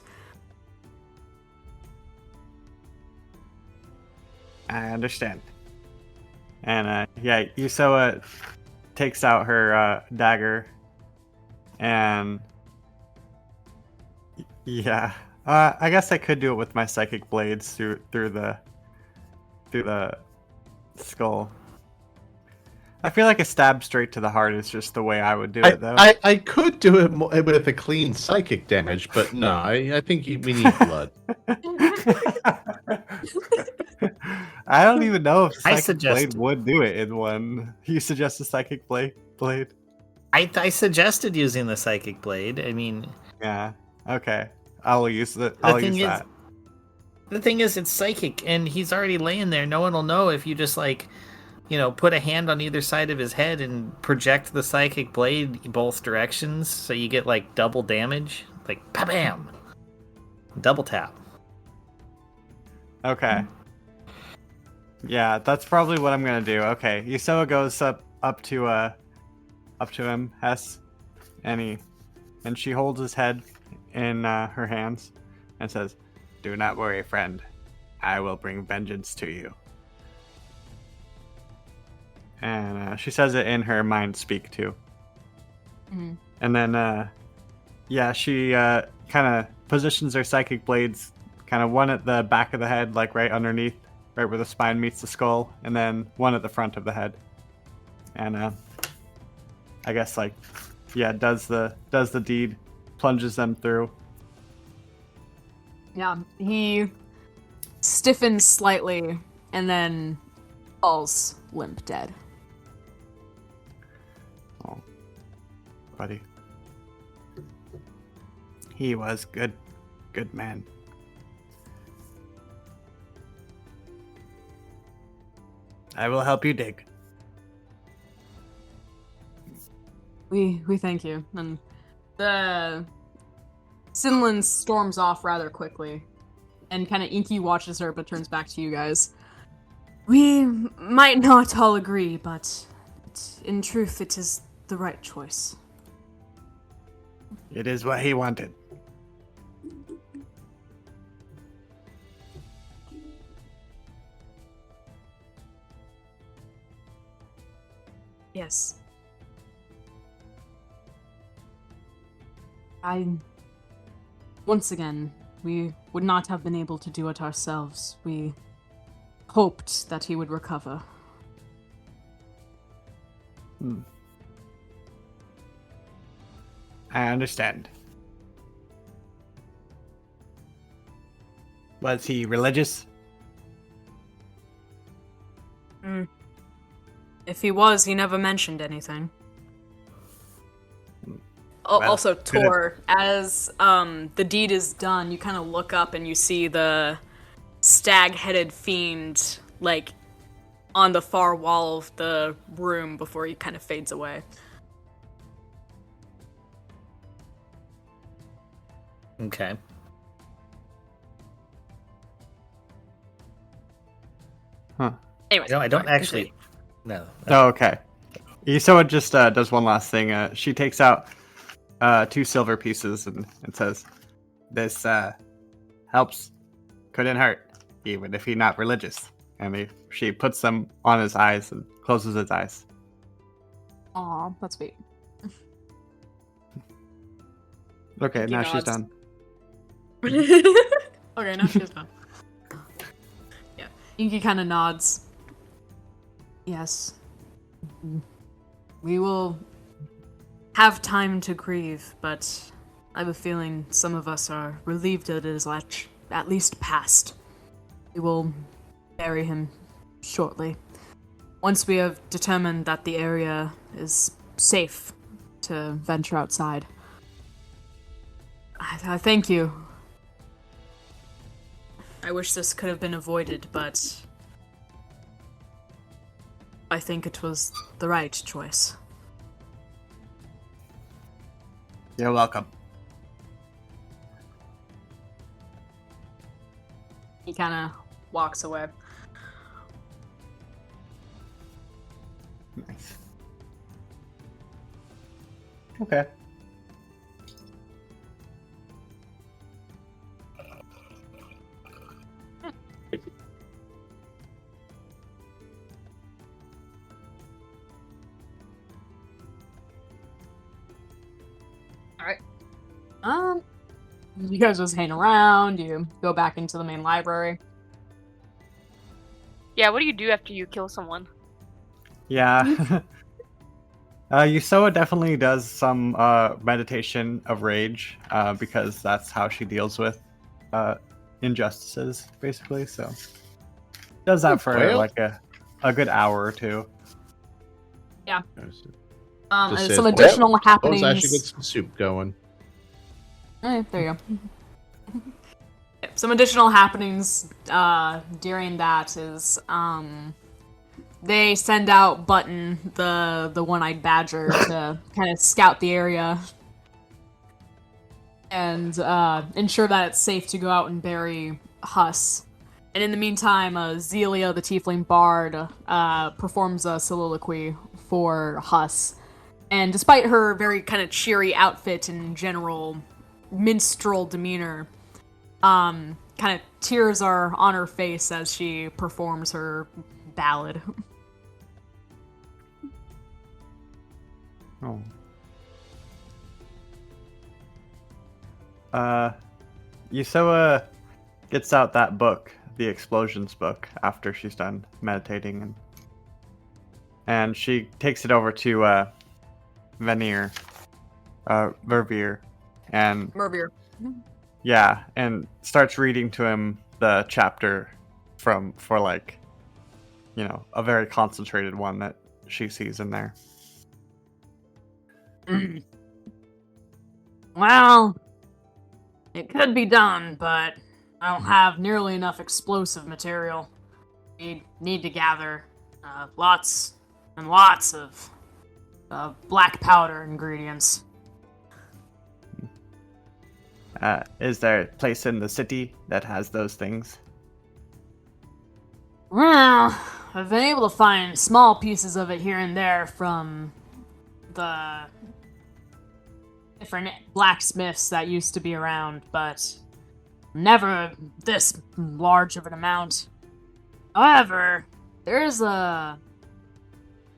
I understand. And yeah, Yusoa takes out her dagger, and yeah, I guess I could do it with my psychic blades through the skull. I feel like a stab straight to the heart is just the way I would do it, though. I could do it with a clean psychic damage, but no, I think we need blood. I don't even know if I psychic suggest- blade would do it in one. You suggest a psychic blade? I suggested using the psychic blade. I mean, Yeah. Okay. I'll use it. I'll use that. The thing is, it's psychic, and he's already laying there. No one will know if you just like, put a hand on either side of his head and project the psychic blade both directions, so you get like double damage, like bam, double tap. Okay. Yeah, that's probably what I'm gonna do. Okay, Yusoa goes up to him, Hess, and she holds his head in her hands and says, "Do not worry, friend. I will bring vengeance to you." And she says it in her mind speak too. Mhm. And then, yeah, she kind of positions her psychic blades, kind of one at the back of the head, like right underneath, right where the spine meets the skull, and then one at the front of the head. And I guess does the deed, plunges them through. Yeah, he stiffens slightly and then falls limp dead. Oh, buddy. He was good man. I will help you dig. We thank you. And the Sinlin storms off rather quickly, and kind of Inky watches her but turns back to you guys. We might not all agree, but in truth it is the right choice. It is what he wanted. Yes. Once again, we would not have been able to do it ourselves. We hoped that he would recover. I understand. Was he religious? If he was, he never mentioned anything. Well, Also, good. Tor, as the deed is done, you kind of look up and you see the stag-headed fiend, like, on the far wall of the room before he kind of fades away. Okay. Huh. Anyways, I don't sorry, actually. No. Oh, okay. Yusoa just does one last thing. She takes out 2 silver pieces and says, "This helps. Couldn't hurt. even if he's not religious. And she puts them on his eyes and closes his eyes. Aw, that's sweet. Okay, Inky now she's nods. done. Okay, now she's done. Yeah. Inky kind of nods. Yes. We will have time to grieve, but I have a feeling some of us are relieved that it is at least past. We will bury him shortly. Once we have determined that the area is safe to venture outside. I thank you. I wish this could have been avoided, but I think it was the right choice. You're welcome. He kind of walks away. Nice. Okay. You guys just hang around, you go back into the main library. Yeah, what do you do after you kill someone? Yeah. Yusoa definitely does some meditation of rage because that's how she deals with injustices, basically. So does that for Well. like a good hour or two. Just And says, some "Well, additional suppose I should get happenings. some soup going. There you go. Some additional happenings during that is they send out Button, the one-eyed badger, to kind of scout the area and ensure that it's safe to go out and bury Huss. And in the meantime, Zelia, the tiefling bard, performs a soliloquy for Huss. And despite her very kind of cheery outfit and general minstrel demeanor, kind of tears are on her face as she performs her ballad. Oh. Yusoa gets out that book, the explosions book, after she's done meditating, and she takes it over to Verveer, and Mervier. yeah, and starts reading to him the chapter for like, a very concentrated one that she sees in there. Well, it could be done, but I don't have nearly enough explosive material. We need to gather lots and lots of black powder ingredients. Is there a place in the city that has those things? Well, I've been able to find small pieces of it here and there from the different blacksmiths that used to be around, but never this large of an amount. However, there's a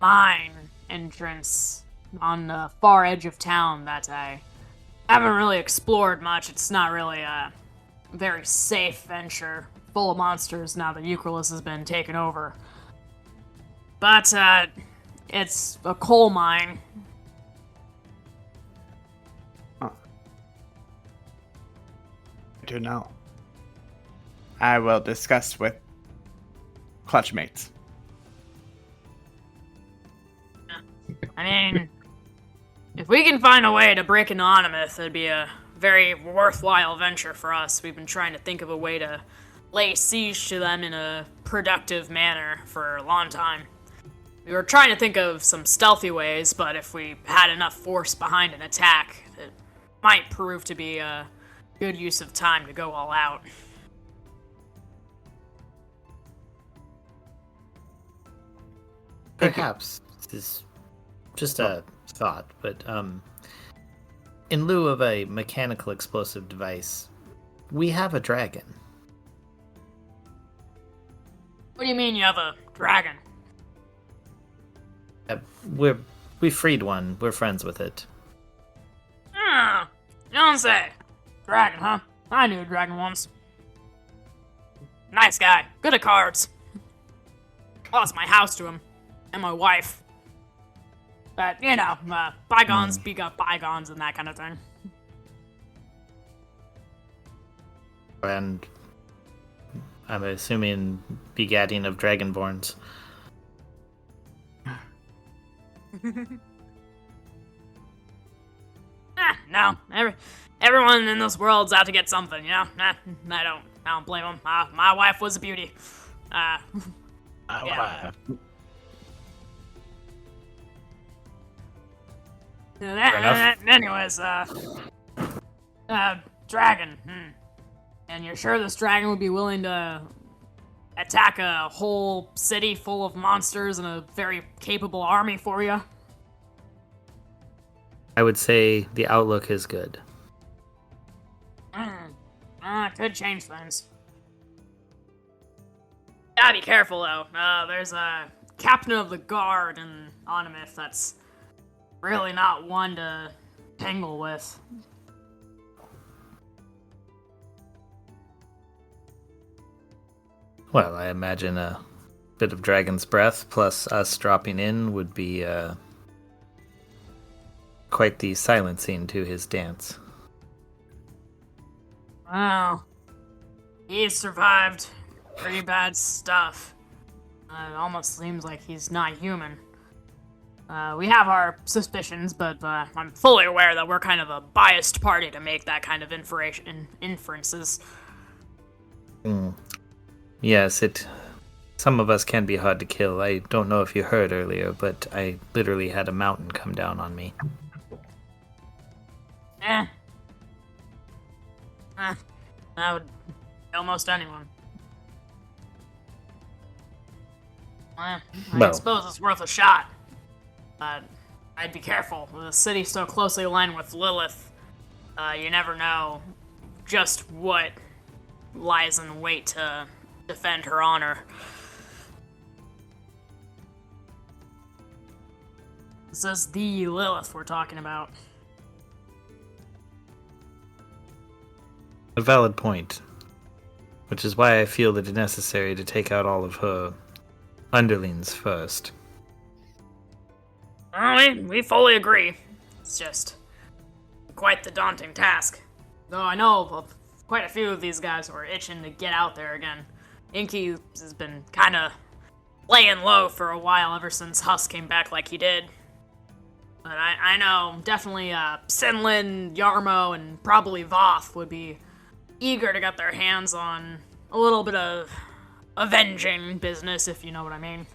mine entrance on the far edge of town that I haven't really explored much. It's not really a very safe venture, full of monsters now that Euclidus has been taken over. But, it's a coal mine. I do know. I will discuss with Clutchmates. I mean, if we can find a way to break into Anonymous, it'd be a very worthwhile venture for us. We've been trying to think of a way to lay siege to them in a productive manner for a long time. We were trying to think of some stealthy ways, but if we had enough force behind an attack, it might prove to be a good use of time to go all out. Perhaps this is just a thought, but in lieu of a mechanical explosive device, we have a dragon. What do you mean you have a dragon? We freed one. We're friends with it. Ah, you don't say. Dragon, huh? I knew a dragon once. Nice guy. Good at cards. Lost my house to him. And my wife. But, bygones be bygones and that kind of thing. And I'm assuming begatting of dragonborns. No. Everyone in this world's out to get something, you know? I don't blame them. My wife was a beauty. Yeah. Anyways, dragon. And you're sure this dragon would be willing to attack a whole city full of monsters and a very capable army for you? I would say the outlook is good. Could change things. Gotta be careful, though. There's a captain of the guard in Onimith that's really not one to tangle with. Well, I imagine a bit of dragon's breath plus us dropping in would be quite the silencing to his dance. Well, he's survived pretty bad stuff. It almost seems like he's not human. We have our suspicions, but I'm fully aware that we're kind of a biased party to make that kind of inferences. Yes, some of us can be hard to kill. I don't know if you heard earlier, but I literally had a mountain come down on me. That would kill almost anyone. I suppose it's worth a shot. But I'd be careful. The city's so closely aligned with Lilith, you never know just what lies in wait to defend her honor. This is the Lilith we're talking about. A valid point. Which is why I feel that it's necessary to take out all of her underlings first. We fully agree. It's just quite the daunting task. Though I know of quite a few of these guys who are itching to get out there again. Inky has been kind of laying low for a while ever since Huss came back like he did. But I know definitely Sinlin, Yarmo, and probably Voth would be eager to get their hands on a little bit of avenging business, if you know what I mean.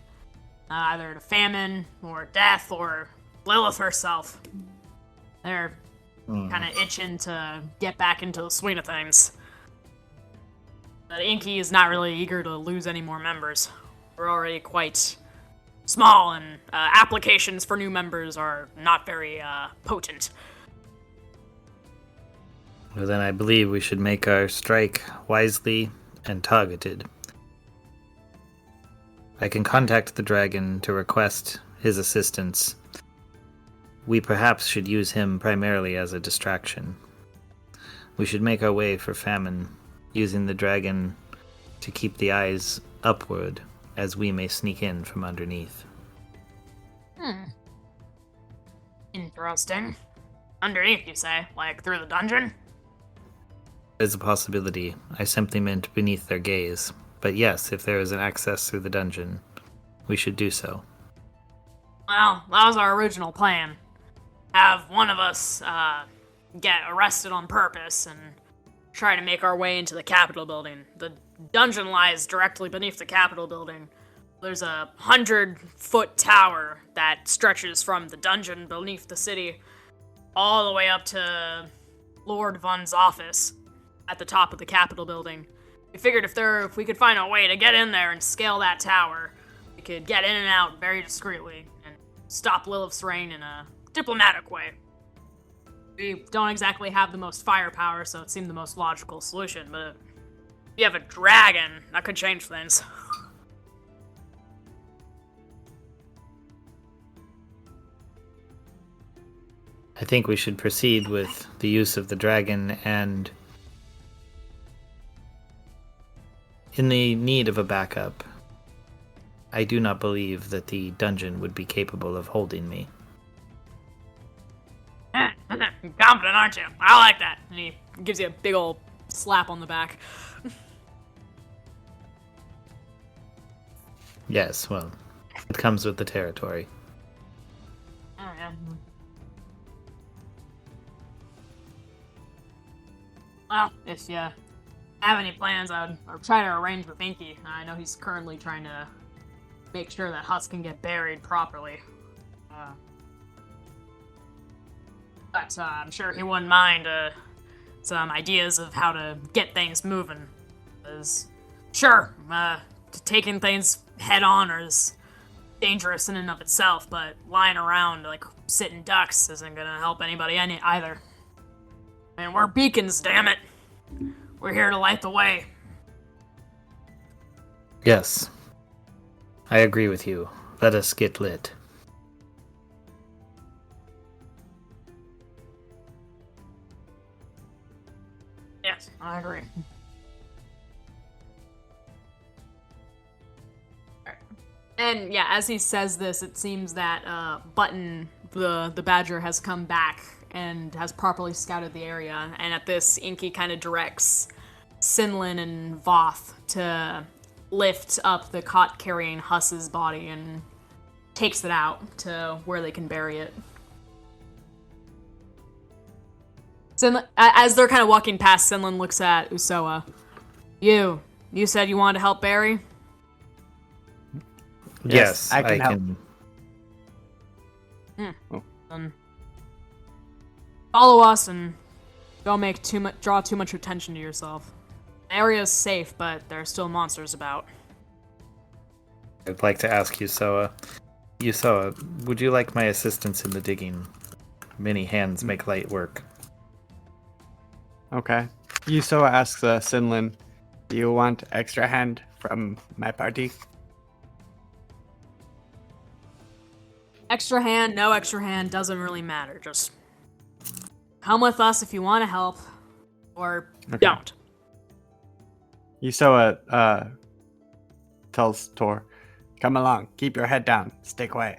Either to famine, or death, or Lilith herself. They're kind of itching to get back into the swing of things. But Inky is not really eager to lose any more members. We're already quite small, and applications for new members are not very potent. Well, then I believe we should make our strike wisely and targeted. I can contact the dragon to request his assistance. We perhaps should use him primarily as a distraction. We should make our way for famine, using the dragon to keep the eyes upward as we may sneak in from underneath. Interesting. Underneath, you say? Like through the dungeon? There's a possibility. I simply meant beneath their gaze. But yes, if there is an access through the dungeon, we should do so. Well, that was our original plan. Have one of us get arrested on purpose and try to make our way into the Capitol building. The dungeon lies directly beneath the Capitol building. There's a 100-foot tower that stretches from the dungeon beneath the city all the way up to Lord Vun's office at the top of the Capitol building. We figured if we could find a way to get in there and scale that tower, we could get in and out very discreetly and stop Lilith's reign in a diplomatic way. We don't exactly have the most firepower, so it seemed the most logical solution, but if you have a dragon, that could change things. I think we should proceed with the use of the dragon, and in the need of a backup, I do not believe that the dungeon would be capable of holding me. Confident, aren't you? I like that. And he gives you a big old slap on the back. Yes, well, it comes with the territory. Oh, yeah. Well, if you have any plans, I'll try to arrange with Inky. I know he's currently trying to make sure that Huss can get buried properly. But I'm sure he wouldn't mind some ideas of how to get things moving. 'Cause, sure, taking things head on is dangerous in and of itself, but lying around like sitting ducks isn't gonna help anybody either. And we're beacons, damn it! We're here to light the way. Yes, I agree with you. Let us get lit. Yes, I agree. And yeah, as he says this, it seems that Button, the badger, has come back and has properly scouted the area. And at this, Inky kind of directs Sinlin and Voth to lift up the cot-carrying Huss's body and takes it out to where they can bury it. As they're kind of walking past, Sinlin looks at Usoa. You said you wanted to help bury? Yes, I can help. Follow us and don't draw too much attention to yourself. The area's safe, but there are still monsters about. I'd like to ask Usoa. Usoa, would you like my assistance in the digging? Many hands make light work. Okay. Usoa asks Sinlin, do you want extra hand from my party? Extra hand, no extra hand, doesn't really matter. Just come with us if you want to help, or don't. Usoa tells Tor, come along, keep your head down, stay quiet.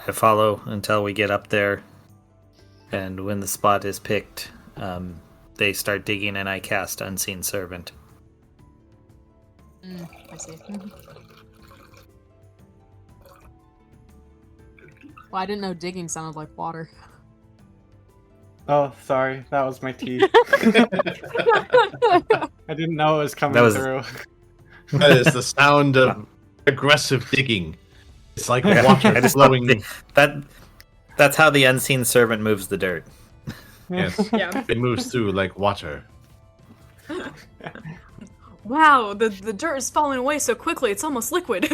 I follow until we get up there, and when the spot is picked, they start digging and I cast Unseen Servant. I see. Well, I didn't know digging sounded like water. Oh, sorry, that was my tea. I didn't know it was coming through. That is the sound of aggressive digging. It's like water flowing. That's how the Unseen Servant moves the dirt. Yes. Yeah. It moves through like water. Wow, the dirt is falling away so quickly, it's almost liquid.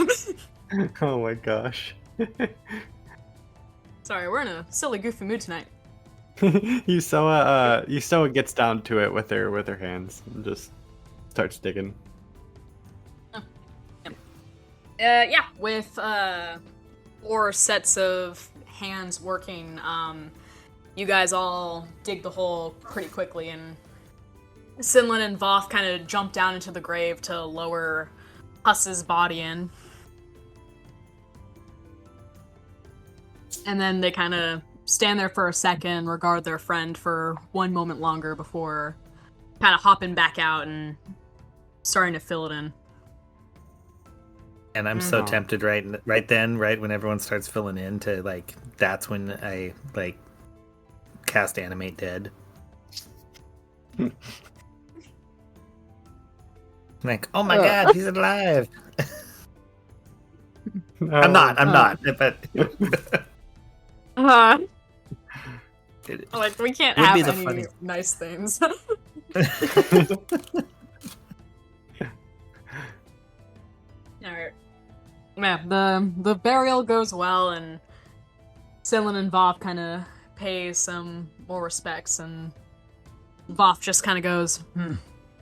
Oh my gosh. Sorry, we're in a silly, goofy mood tonight. Usoa gets down to it with her hands and just starts digging. Yeah, with 4 sets of hands working, you guys all dig the hole pretty quickly, and Sinlin and Voth kind of jump down into the grave to lower Huss's body in. And then they kind of stand there for a second, regard their friend for one moment longer before kind of hopping back out and starting to fill it in. And I'm so tempted right when everyone starts filling in to that's when I cast Animate Dead. Oh my god, he's alive. No. I'm not, but we can't would have be the any funniest. nice things. Alright. Yeah, the burial goes well, and Sinlin and Voth kind of pay some more respects, and Voth just kind of goes,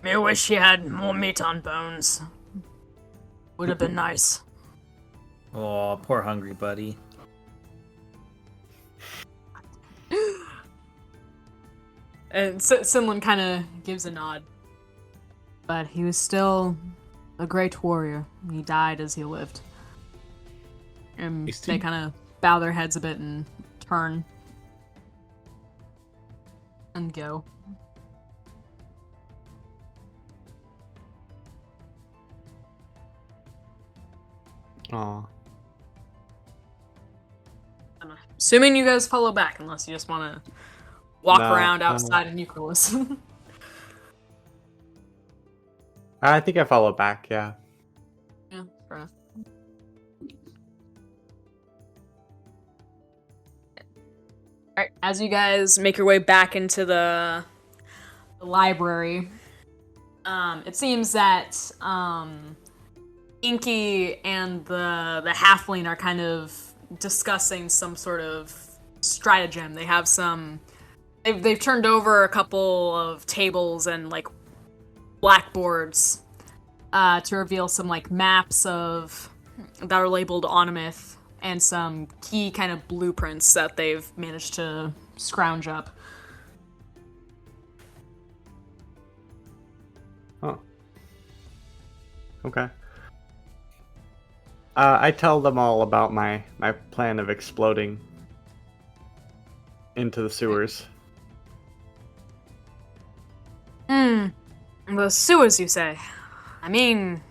I wish you had more meat on bones. Would have been nice. Oh, poor hungry buddy. And Sinlin kind of gives a nod. But he was still a great warrior. He died as he lived. And they kind of bow their heads a bit and turn and go. Aw. Assuming you guys follow back, unless you just want to walk No, around outside of Nucleus. I think I follow back, yeah. Yeah, fair enough. Alright, as you guys make your way back into the library, it seems that Inky and the halfling are kind of discussing some sort of stratagem. They have some... They've turned over a couple of tables and, like, blackboards to reveal some, like, maps of... that are labeled Onomith, and some key kind of blueprints that they've managed to scrounge up. Oh. Okay. I tell them all about my plan of exploding into the sewers. The sewers, you say? I mean,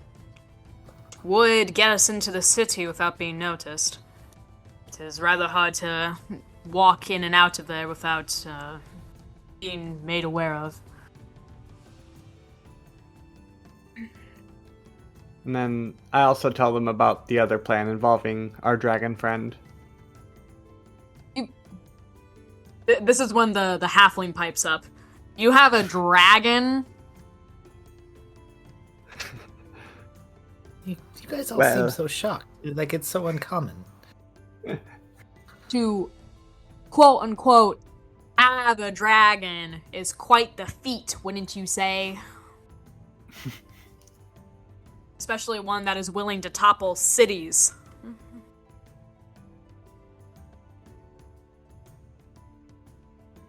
would get us into the city without being noticed. It is rather hard to walk in and out of there without being made aware of. And then I also tell them about the other plan involving our dragon friend. This is when the halfling pipes up. You have a dragon? You guys all Well- seem so shocked. Like it's so uncommon. To quote unquote have a dragon is quite the feat, wouldn't you say? Especially one that is willing to topple cities.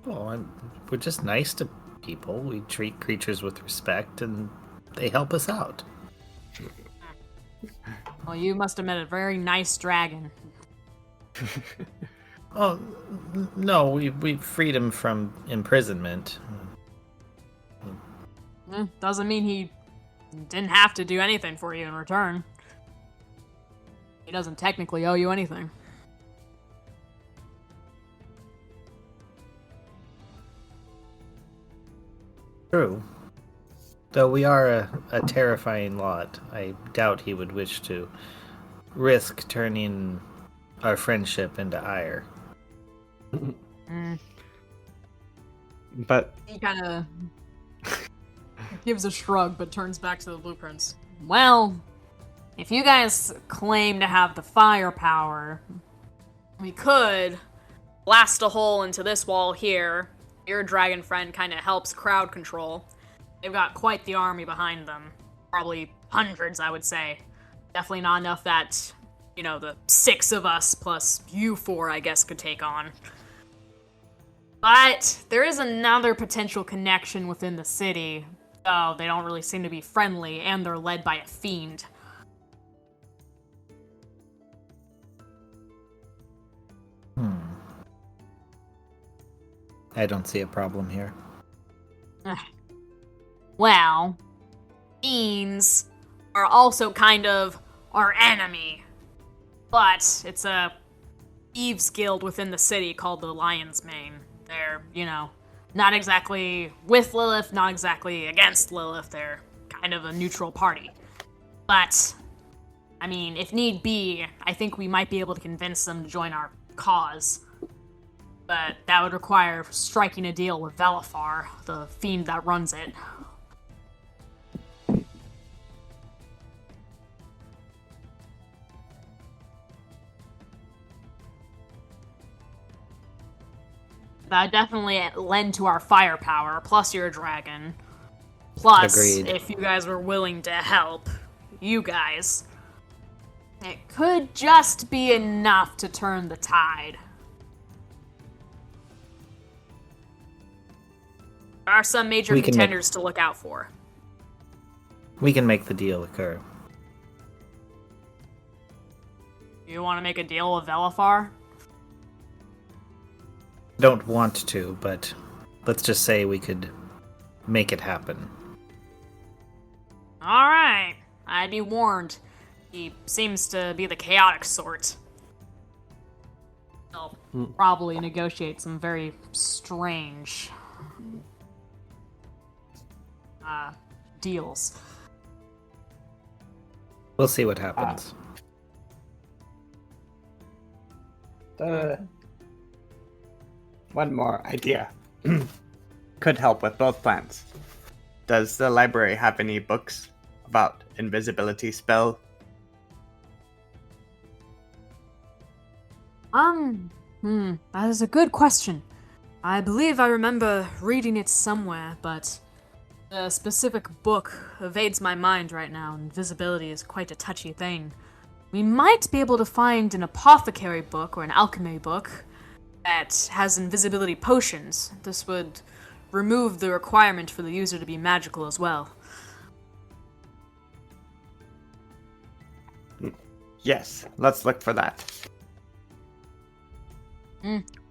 Well, we're just nice to people. We treat creatures with respect, and they help us out. Well, you must have met a very nice dragon. Oh, no, we freed him from imprisonment. Doesn't mean he didn't have to do anything for you in return. He doesn't technically owe you anything. True. Though we are a terrifying lot, I doubt he would wish to risk turning our friendship into ire. But He kind of gives a shrug, but turns back to the blueprints. Well, if you guys claim to have the firepower, we could blast a hole into this wall here. Your dragon friend kind of helps crowd control. They've got quite the army behind them. Probably hundreds, I would say. Definitely not enough that, you know, the 6 of us plus you 4, I guess, could take on. But there is another potential connection within the city. Oh, they don't really seem to be friendly, and they're led by a fiend. I don't see a problem here. Well, fiends are also kind of our enemy. But it's a thieves guild within the city called the Lion's Mane. They're, you know, not exactly with Lilith, not exactly against Lilith. They're kind of a neutral party. But, I mean, if need be, I think we might be able to convince them to join our cause. But that would require striking a deal with Velafar, the fiend that runs it. That definitely lend to our firepower, plus you're a dragon. Plus, Agreed. if you guys were willing to help, you guys, It could just be enough to turn the tide. There are some major We can make- contenders to look out for. We can make the deal occur. You want to make a deal with Velafar? Don't want to, but let's just say we could make it happen. Alright, I'd be warned. He seems to be the chaotic sort. He'll probably negotiate some very strange deals. We'll see what happens. One more idea. Could help with both plans. Does the library have any books about invisibility spell? That is a good question. I believe I remember reading it somewhere, but a specific book evades my mind right now. Invisibility is quite a touchy thing. We might be able to find an apothecary book or an alchemy book that has invisibility potions. This would remove the requirement for the user to be magical as well. Yes, let's look for that.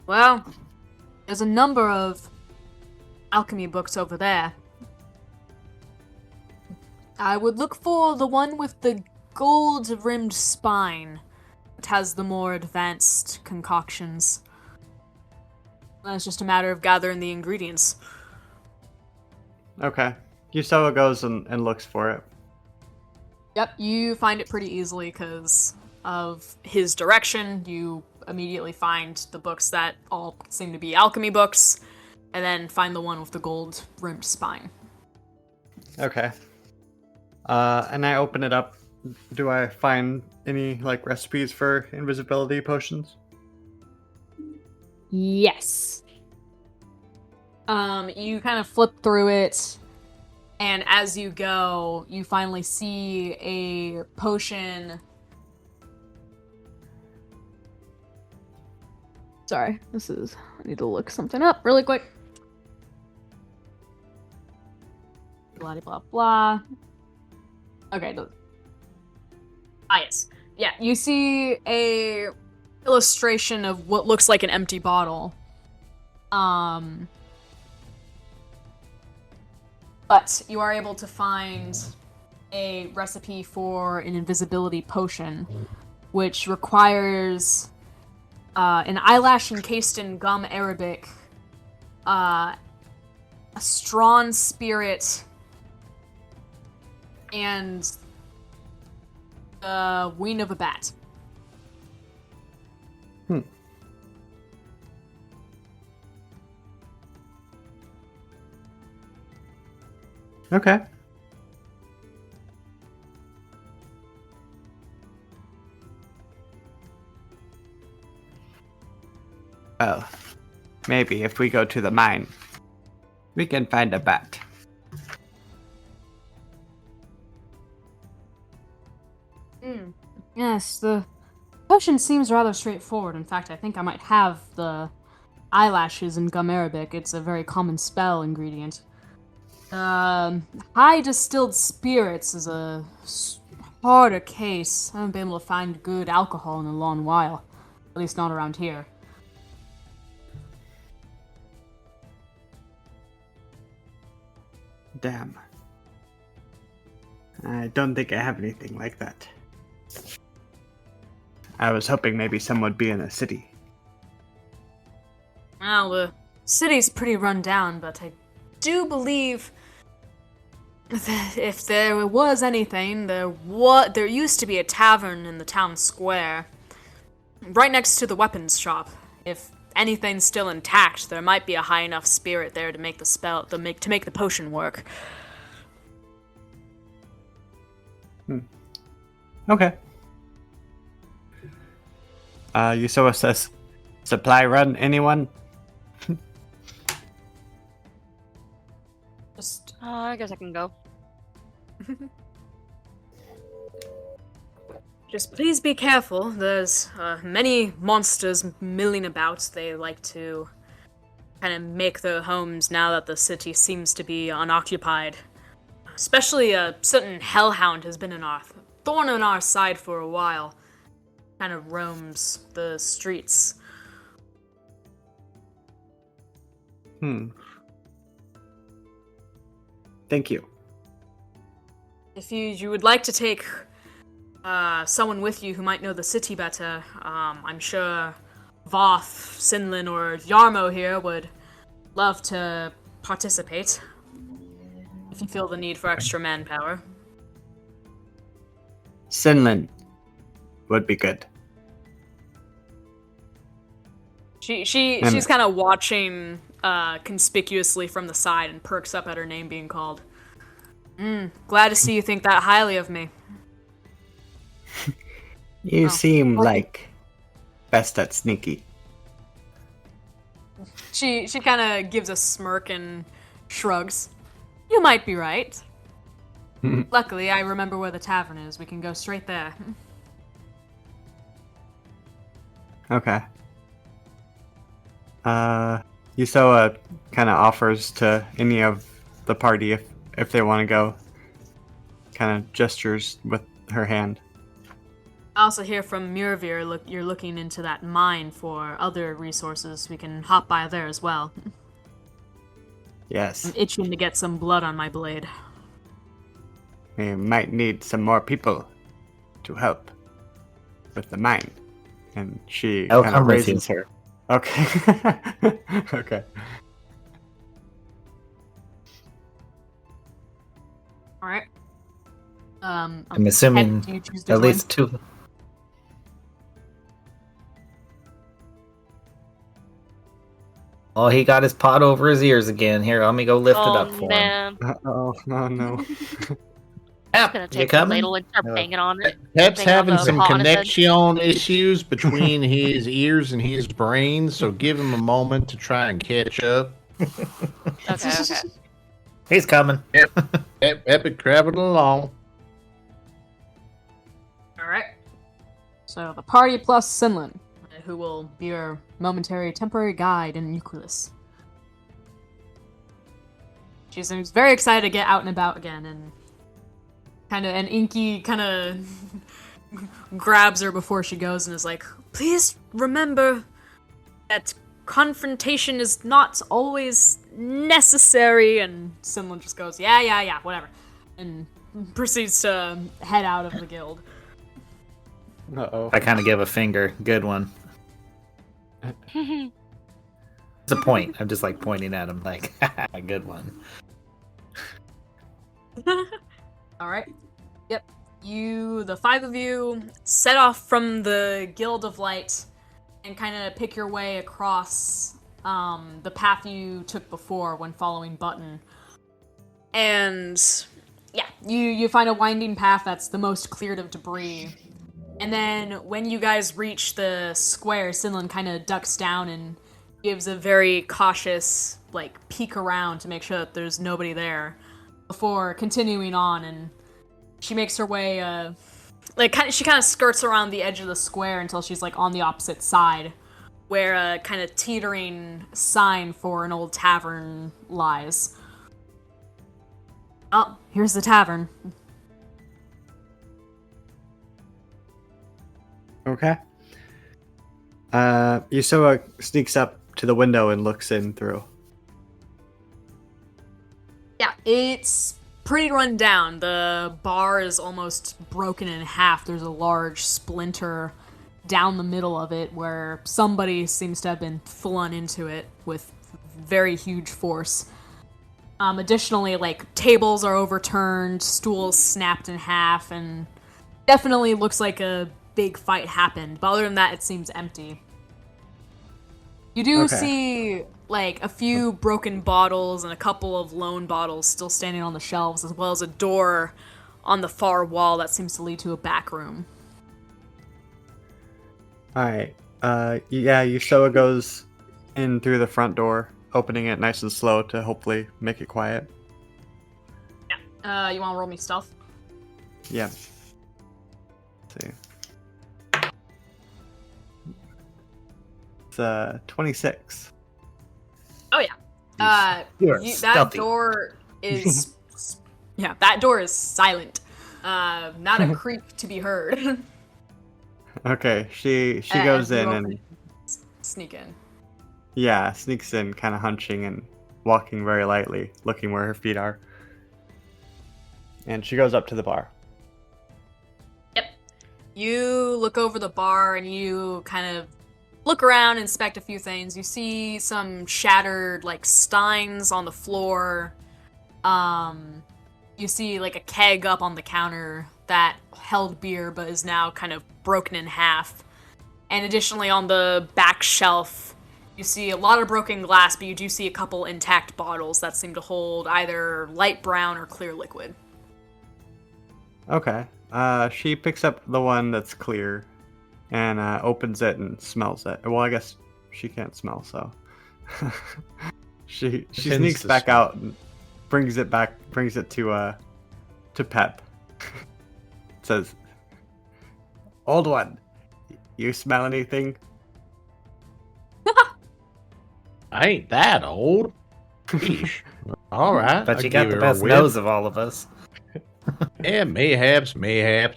Well, there's a number of alchemy books over there. I would look for the one with the gold-rimmed spine. It has the more advanced concoctions. It's just a matter of gathering the ingredients. Okay. Yusawa goes and looks for it. Yep, you find it pretty easily because of his direction. You immediately find the books that all seem to be alchemy books, and then find the one with the gold-rimmed spine. Okay. And I open it up. Do I find any recipes for invisibility potions? Yes. You kind of flip through it, and as you go, you finally see a potion. Sorry, I need to look something up really quick. Blah blah blah. Okay. Yes. Yeah, you see a illustration of what looks like an empty bottle. But you are able to find a recipe for an invisibility potion, which requires an eyelash encased in gum arabic, a strong spirit, and the wing of a bat. Okay. Well, maybe if we go to the mine, we can find a bat. Yes, the potion seems rather straightforward. In fact, I think I might have the eyelashes in gum arabic. It's a very common spell ingredient. High distilled spirits is a harder case. I haven't been able to find good alcohol in a long while. At least not around here. Damn. I don't think I have anything like that. I was hoping maybe some would be in the city. Well, the city's pretty run down, but I do believe that if there was anything, there used to be a tavern in the town square, right next to the weapons shop. If anything's still intact, there might be a high enough spirit there to make the spell, to make the potion work. Okay. Yusawa says, supply run, anyone? I guess I can go. Just please be careful. There's many monsters milling about. They like to kind of make their homes now that the city seems to be unoccupied. Especially a certain hellhound has been thorn in our side for a while. Kind of roams the streets. Thank you. If you would like to take someone with you who might know the city better, I'm sure Voth, Sinlin, or Yarmo here would love to participate. If you feel the need for extra manpower. Sinlin would be good. She's kind of watching conspicuously from the side and perks up at her name being called. Glad to see you think that highly of me. You seem like best at sneaky. She kind of gives a smirk and shrugs. You might be right. Luckily, I remember where the tavern is. We can go straight there. Okay. Yusoa kind of offers to any of the party if they want to go. Kind of gestures with her hand. I also hear from Muravir, you're looking into that mine for other resources. We can hop by there as well. Yes. I'm itching to get some blood on my blade. We might need some more people to help with the mine. And she I'll kind come of with you. raises her. Okay. Okay. Alright. I'm assuming do you choose to at join? least two. Oh, he got his pot over his ears again. Here, let me go lift it up for him. Man. Oh no. I'm gonna You take the coming? ladle and start No. banging on it. Pep's Bang on having the some pot on his head. connection issues between his ears and his brain, so give him a moment to try and catch up. Okay. He's coming. Epic traveling along. Alright. So, the party plus Sinlin, who will be your momentary temporary guide in Euclidus. She seems very excited to get out and about again, and Inky kind of grabs her before she goes and is like, please remember that confrontation is not always necessary, and Sinlin just goes, yeah, whatever, and proceeds to head out of the guild. Uh-oh. I kind of give a finger. Good one. It's a point. I'm just like pointing at him, like, good one. Alright. Yep. The five of you, set off from the Guild of Light and kind of pick your way across the path you took before when following Button. And yeah, you find a winding path that's the most cleared of debris. And then when you guys reach the square, Sinlin kind of ducks down and gives a very cautious, peek around to make sure that there's nobody there before continuing on, and she makes her way, she kind of skirts around the edge of the square until she's, on the opposite side, where a kind of teetering sign for an old tavern lies. Oh, here's the tavern. Okay. Yusoa sneaks up to the window and looks in through. Yeah, it's pretty run down. The bar is almost broken in half. There's a large splinter down the middle of it where somebody seems to have been flung into it with very huge force. Additionally, tables are overturned, stools snapped in half, and definitely looks like a big fight happened. But other than that, it seems empty. You do see, a few broken bottles and a couple of lone bottles still standing on the shelves, as well as a door on the far wall that seems to lead to a back room. Alright. Yusoa goes in through the front door, opening it nice and slow to hopefully make it quiet. Yeah. You want to roll me stealth? Yeah. Let's see. It's 26. Oh yeah. You're That stealthy. door is yeah, that door is silent. Not a creak to be heard. Okay, she As goes you in open and it, sneak in. yeah, sneaks in, kind of hunching and walking very lightly, looking where her feet are. And she goes up to the bar. Yep. You look over the bar and you kind of look around, inspect a few things. You see some shattered like steins on the floor. You see like a keg up on the counter that held beer but is now kind of broken in half. And additionally on the back shelf, you see a lot of broken glass, but you do see a couple intact bottles that seem to hold either light brown or clear liquid. Okay. She picks up the one that's clear and opens it and smells it. Well, I guess she can't smell, so she Tends sneaks to back smell. out and brings it to Pep. Says, "Old one, you smell anything?" I ain't that old. Sheesh. All right. But I'll you got give the her a best whiff. nose of all of us. Yeah, mayhaps. You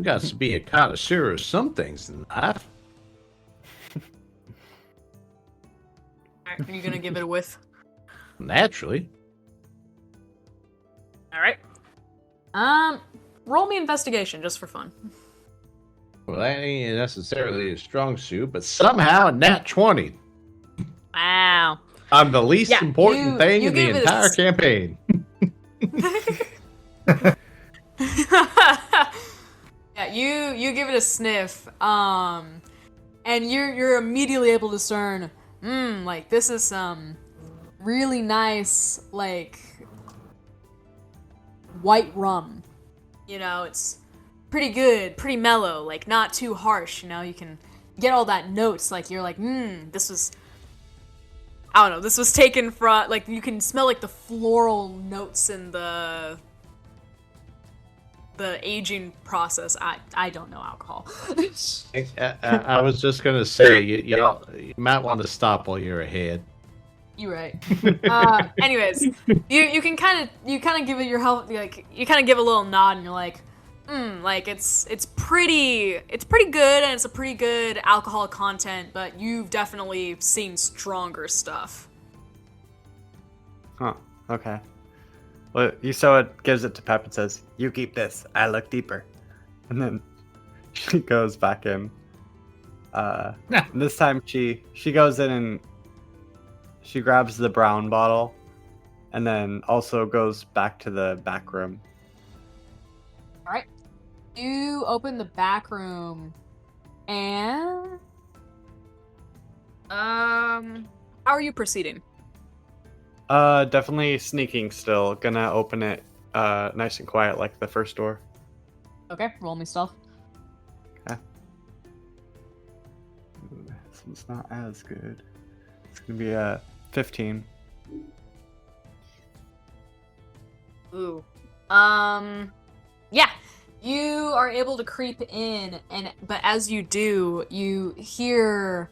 got to be a connoisseur of some things in life. Alright, are you gonna give it a whiff? Naturally. Alright. Roll me investigation just for fun. Well, that ain't necessarily a strong suit, but somehow a nat 20. Wow. I'm the least Yeah, important thing you in the give it a entire s- campaign. Yeah, you give it a sniff, and you're immediately able to discern, like this is some really nice like white rum. You know, it's pretty good, pretty mellow, like not too harsh. You know, you can get all that notes. Like you're like, this was. I don't know. This was taken from like you can smell like the floral notes in the aging process. I don't know alcohol. I was just going to say, you might want to stop while you're ahead. You're right. Anyways, you kind of give it your help. Like you kind of give a little nod, and you're like, like it's pretty good, and it's a pretty good alcohol content. But you've definitely seen stronger stuff. Huh. Okay. Well, Yusoa gives it to Pep and says, "You keep this. I look deeper." And then she goes back in. And this time she goes in and she grabs the brown bottle, and then also goes back to the back room. All right. You open the back room, and how are you proceeding? Definitely sneaking still. Gonna open it nice and quiet like the first door. Okay, roll me stealth. This one's not as good. It's gonna be a 15. Ooh. Yeah. You are able to creep in, but as you do, you hear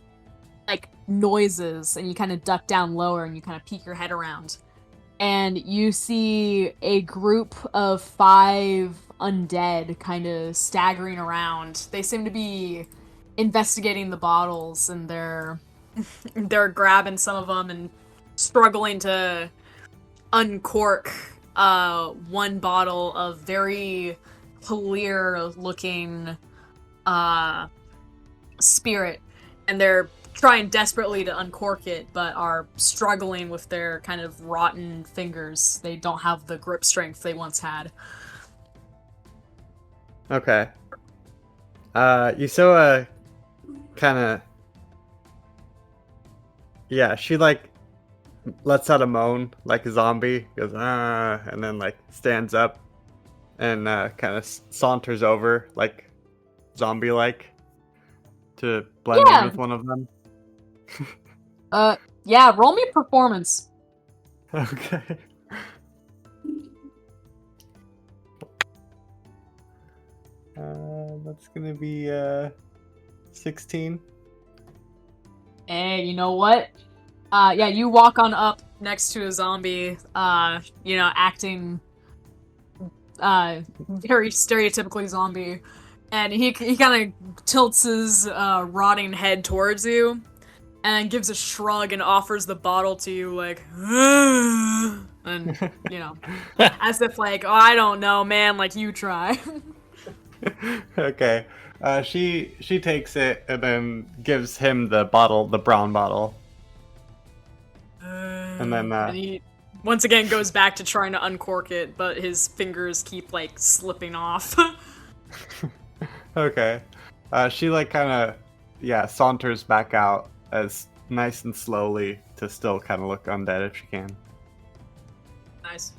like noises, and you kind of duck down lower, and you kind of peek your head around, and you see a group of 5 undead kind of staggering around. They seem to be investigating the bottles, and they're grabbing some of them and struggling to uncork one bottle of very clear looking spirit, and they're trying desperately to uncork it, but are struggling with their kind of rotten fingers. They don't have the grip strength they once had. Okay. Yusoa kind of... Yeah, she like lets out a moan like a zombie. Goes, ah, and then like stands up and kind of saunters over like zombie-like to blend Yeah. in with one of them. Yeah, roll me performance. Okay. That's gonna be 16. Hey, you know what? Yeah, you walk on up next to a zombie, acting, very stereotypically zombie, and he kind of tilts his, rotting head towards you, and gives a shrug and offers the bottle to you, like, and, as if like, oh, I don't know, man, like, you try. Okay. She takes it and then gives him the bottle, the brown bottle. And then And he once again goes back to trying to uncork it, but his fingers keep like slipping off. okay. She like kind of saunters back out as nice and slowly to still kind of look undead if she can. Nice.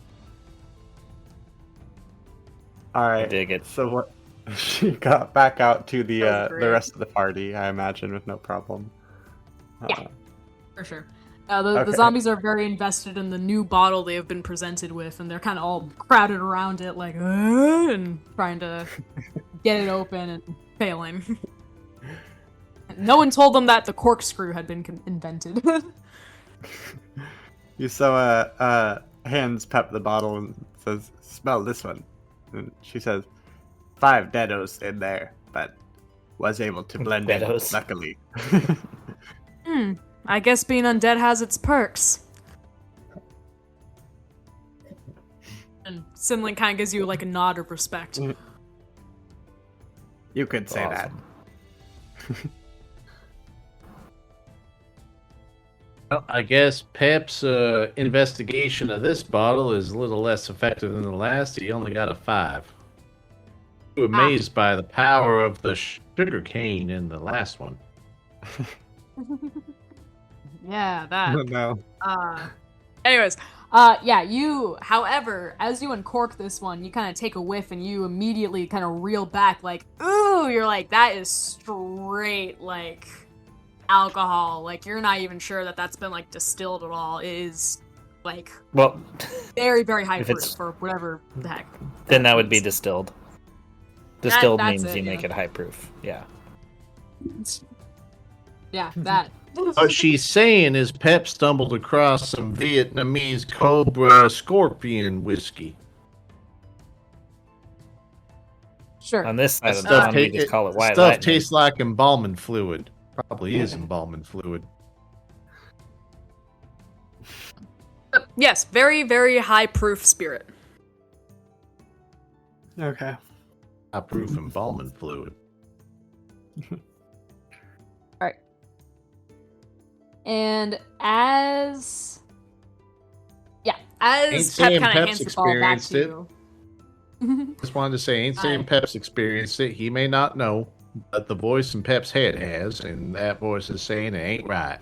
All right. I dig it. So what? She got back out to That was the great. rest of the party, I imagine, with no problem. Yeah. For sure. The Okay. zombies are very invested in the new bottle they have been presented with, and they're kind of all crowded around it, like, and trying to get it open and failing. No one told them that the corkscrew had been invented. You hands Pep the bottle and says, "Smell this one." And she says, 5 deados in there, but was able to blend it, Deados. luckily. I guess being undead has its perks. And Simlin kind of gives you like a nod of respect. You could say that. Awesome. Well, I guess Pep's investigation of this bottle is a little less effective than the last. He only got a 5. Amazed by the power of the sugar cane in the last one. Yeah, that. No. Anyways, however, as you uncork this one, you kind of take a whiff and you immediately kind of reel back, like, ooh, you're like, that is straight, like, alcohol. Like, you're not even sure that that's been, like, distilled at all. It is, like, Well, very, very high If proof it's- for whatever the heck. then that would be means. distilled. Distilled that's means it, you make yeah. it high proof. Yeah. Yeah, that. What she's saying is Pep stumbled across some Vietnamese Cobra Scorpion whiskey. Sure. On this side of the Stuff town, we ta- just call it white Stuff lightning. tastes like embalming fluid. Probably is embalming fluid. Yes, very, very high proof spirit. Okay. I proof embalming fluid. And as Ain't Pep saying kind of Pep's hands the ball back experienced to it. you. Just wanted to say, ain't saying Alright. Pep's experienced it. He may not know, but the voice in Pep's head has, and that voice is saying it ain't right.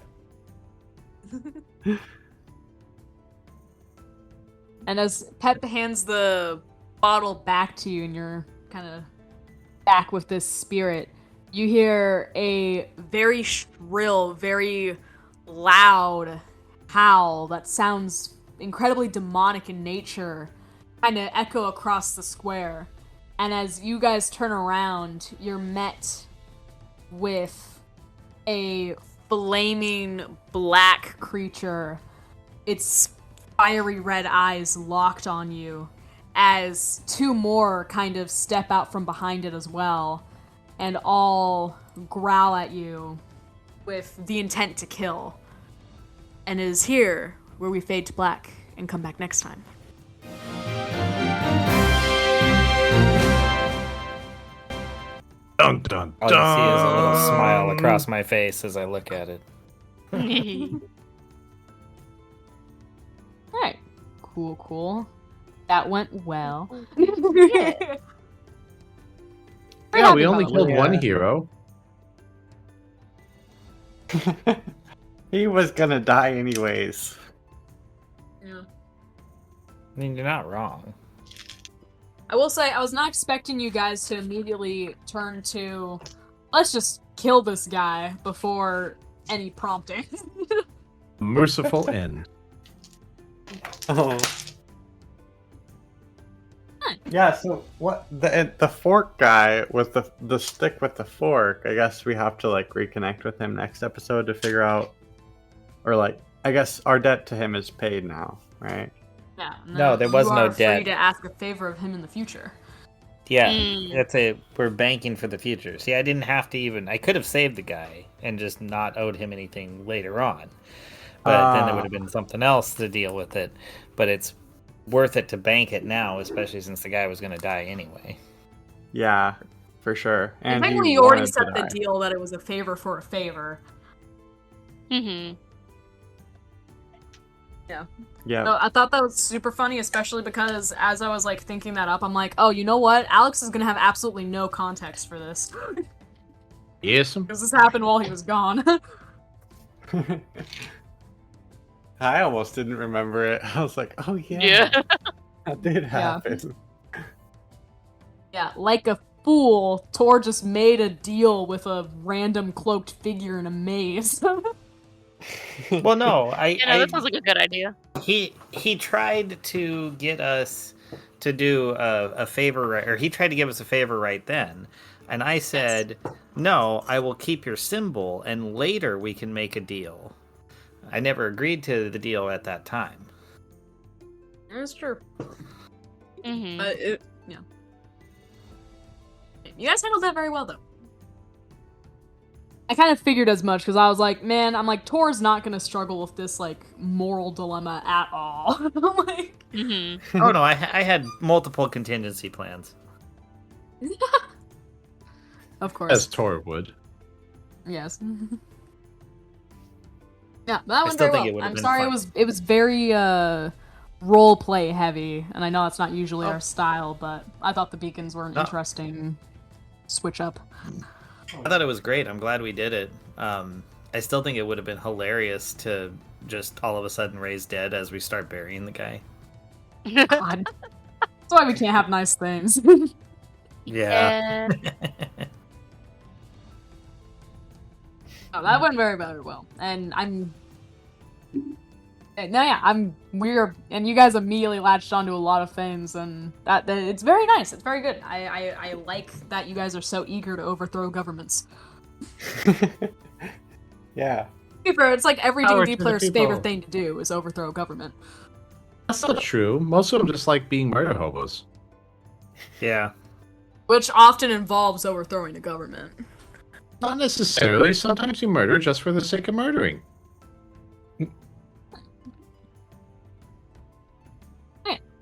And as Pep hands the bottle back to you and you're kind of back with this spirit, you hear a very shrill, very loud howl that sounds incredibly demonic in nature kind of echo across the square. And as you guys turn around, you're met with a flaming black creature. Its fiery red eyes locked on you as 2 more kind of step out from behind it as well and all growl at you with the intent to kill. And it is here where we fade to black and come back next time. Dun dun All you see is a little smile across my face as I look at it. Alright. Cool. That went well. Yeah. Yeah, we only about killed it. one Yeah. hero. He was gonna die anyways. Yeah. I mean, you're not wrong. I will say, I was not expecting you guys to immediately turn to, let's just kill this guy before any prompting. Merciful end. Oh. Yeah, so what the fork guy with the stick with the fork, I guess we have to like reconnect with him next episode to figure out, or like I guess our debt to him is paid now, right? Yeah. No, there was you no are free debt. to ask a favor of him in the future. Yeah, Mm. we're banking for the future. See, I didn't have to even. I could have saved the guy and just not owed him anything later on, but then there would have been something else to deal with it. But it's worth it to bank it now, especially since the guy was going to die anyway. Yeah, for sure. And Technically, he you already wanted to set the die. deal that it was a favor for a favor. Mm-hmm. Yeah. Yeah. No, I thought that was super funny, especially because as I was like thinking that up, I'm like, oh, you know what? Alex is gonna have absolutely no context for this Yes. because this happened while he was gone. I almost didn't remember it. I was like, oh yeah, Yeah. that did happen. Yeah, like a fool, Tor just made a deal with a random cloaked figure in a maze. Well, no, That sounds like a good idea. he tried to get us to do a favor, or he tried to give us a favor right then, and I said, no, I will keep your symbol, and later we can make a deal. I never agreed to the deal at that time. That's true. Mm-hmm. Yeah. You guys handled that very well, though. I kind of figured as much because I was like, man, I'm like, Tor's not gonna struggle with this like moral dilemma at all. I'm like, Mm-hmm. Oh no, I had multiple contingency plans. of course, As Tor would. yes. Yeah, but that went still very think it well. would've I'm been sorry, fun. it was very role play heavy, and I know that's not usually Oh. our style, but I thought the beacons were an No. interesting switch up. I thought it was great. I'm glad we did it. I still think it would have been hilarious to just all of a sudden raise dead as we start burying the guy. God, that's why we can't have nice things. Yeah. Oh, that went very well, and and you guys immediately latched onto a lot of things, and that it's very nice. It's very good. I like that you guys are so eager to overthrow governments. Yeah. To be fair, it's like every Power D&D to the player's people. favorite thing to do is overthrow government. That's not true. Most of them just like being murder hobos. Yeah. Which often involves overthrowing a government. Not necessarily. Sometimes you murder just for the sake of murdering.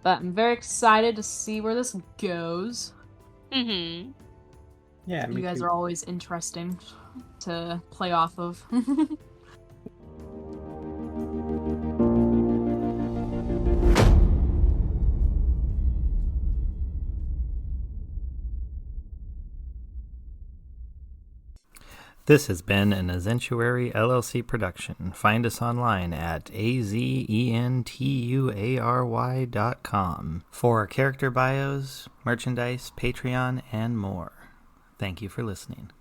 But I'm very excited to see where this goes. Mm-hmm. Yeah. You guys are always interesting to play off of. This has been an Azentuary LLC production. Find us online at azentuary.com for our character bios, merchandise, Patreon, and more. Thank you for listening.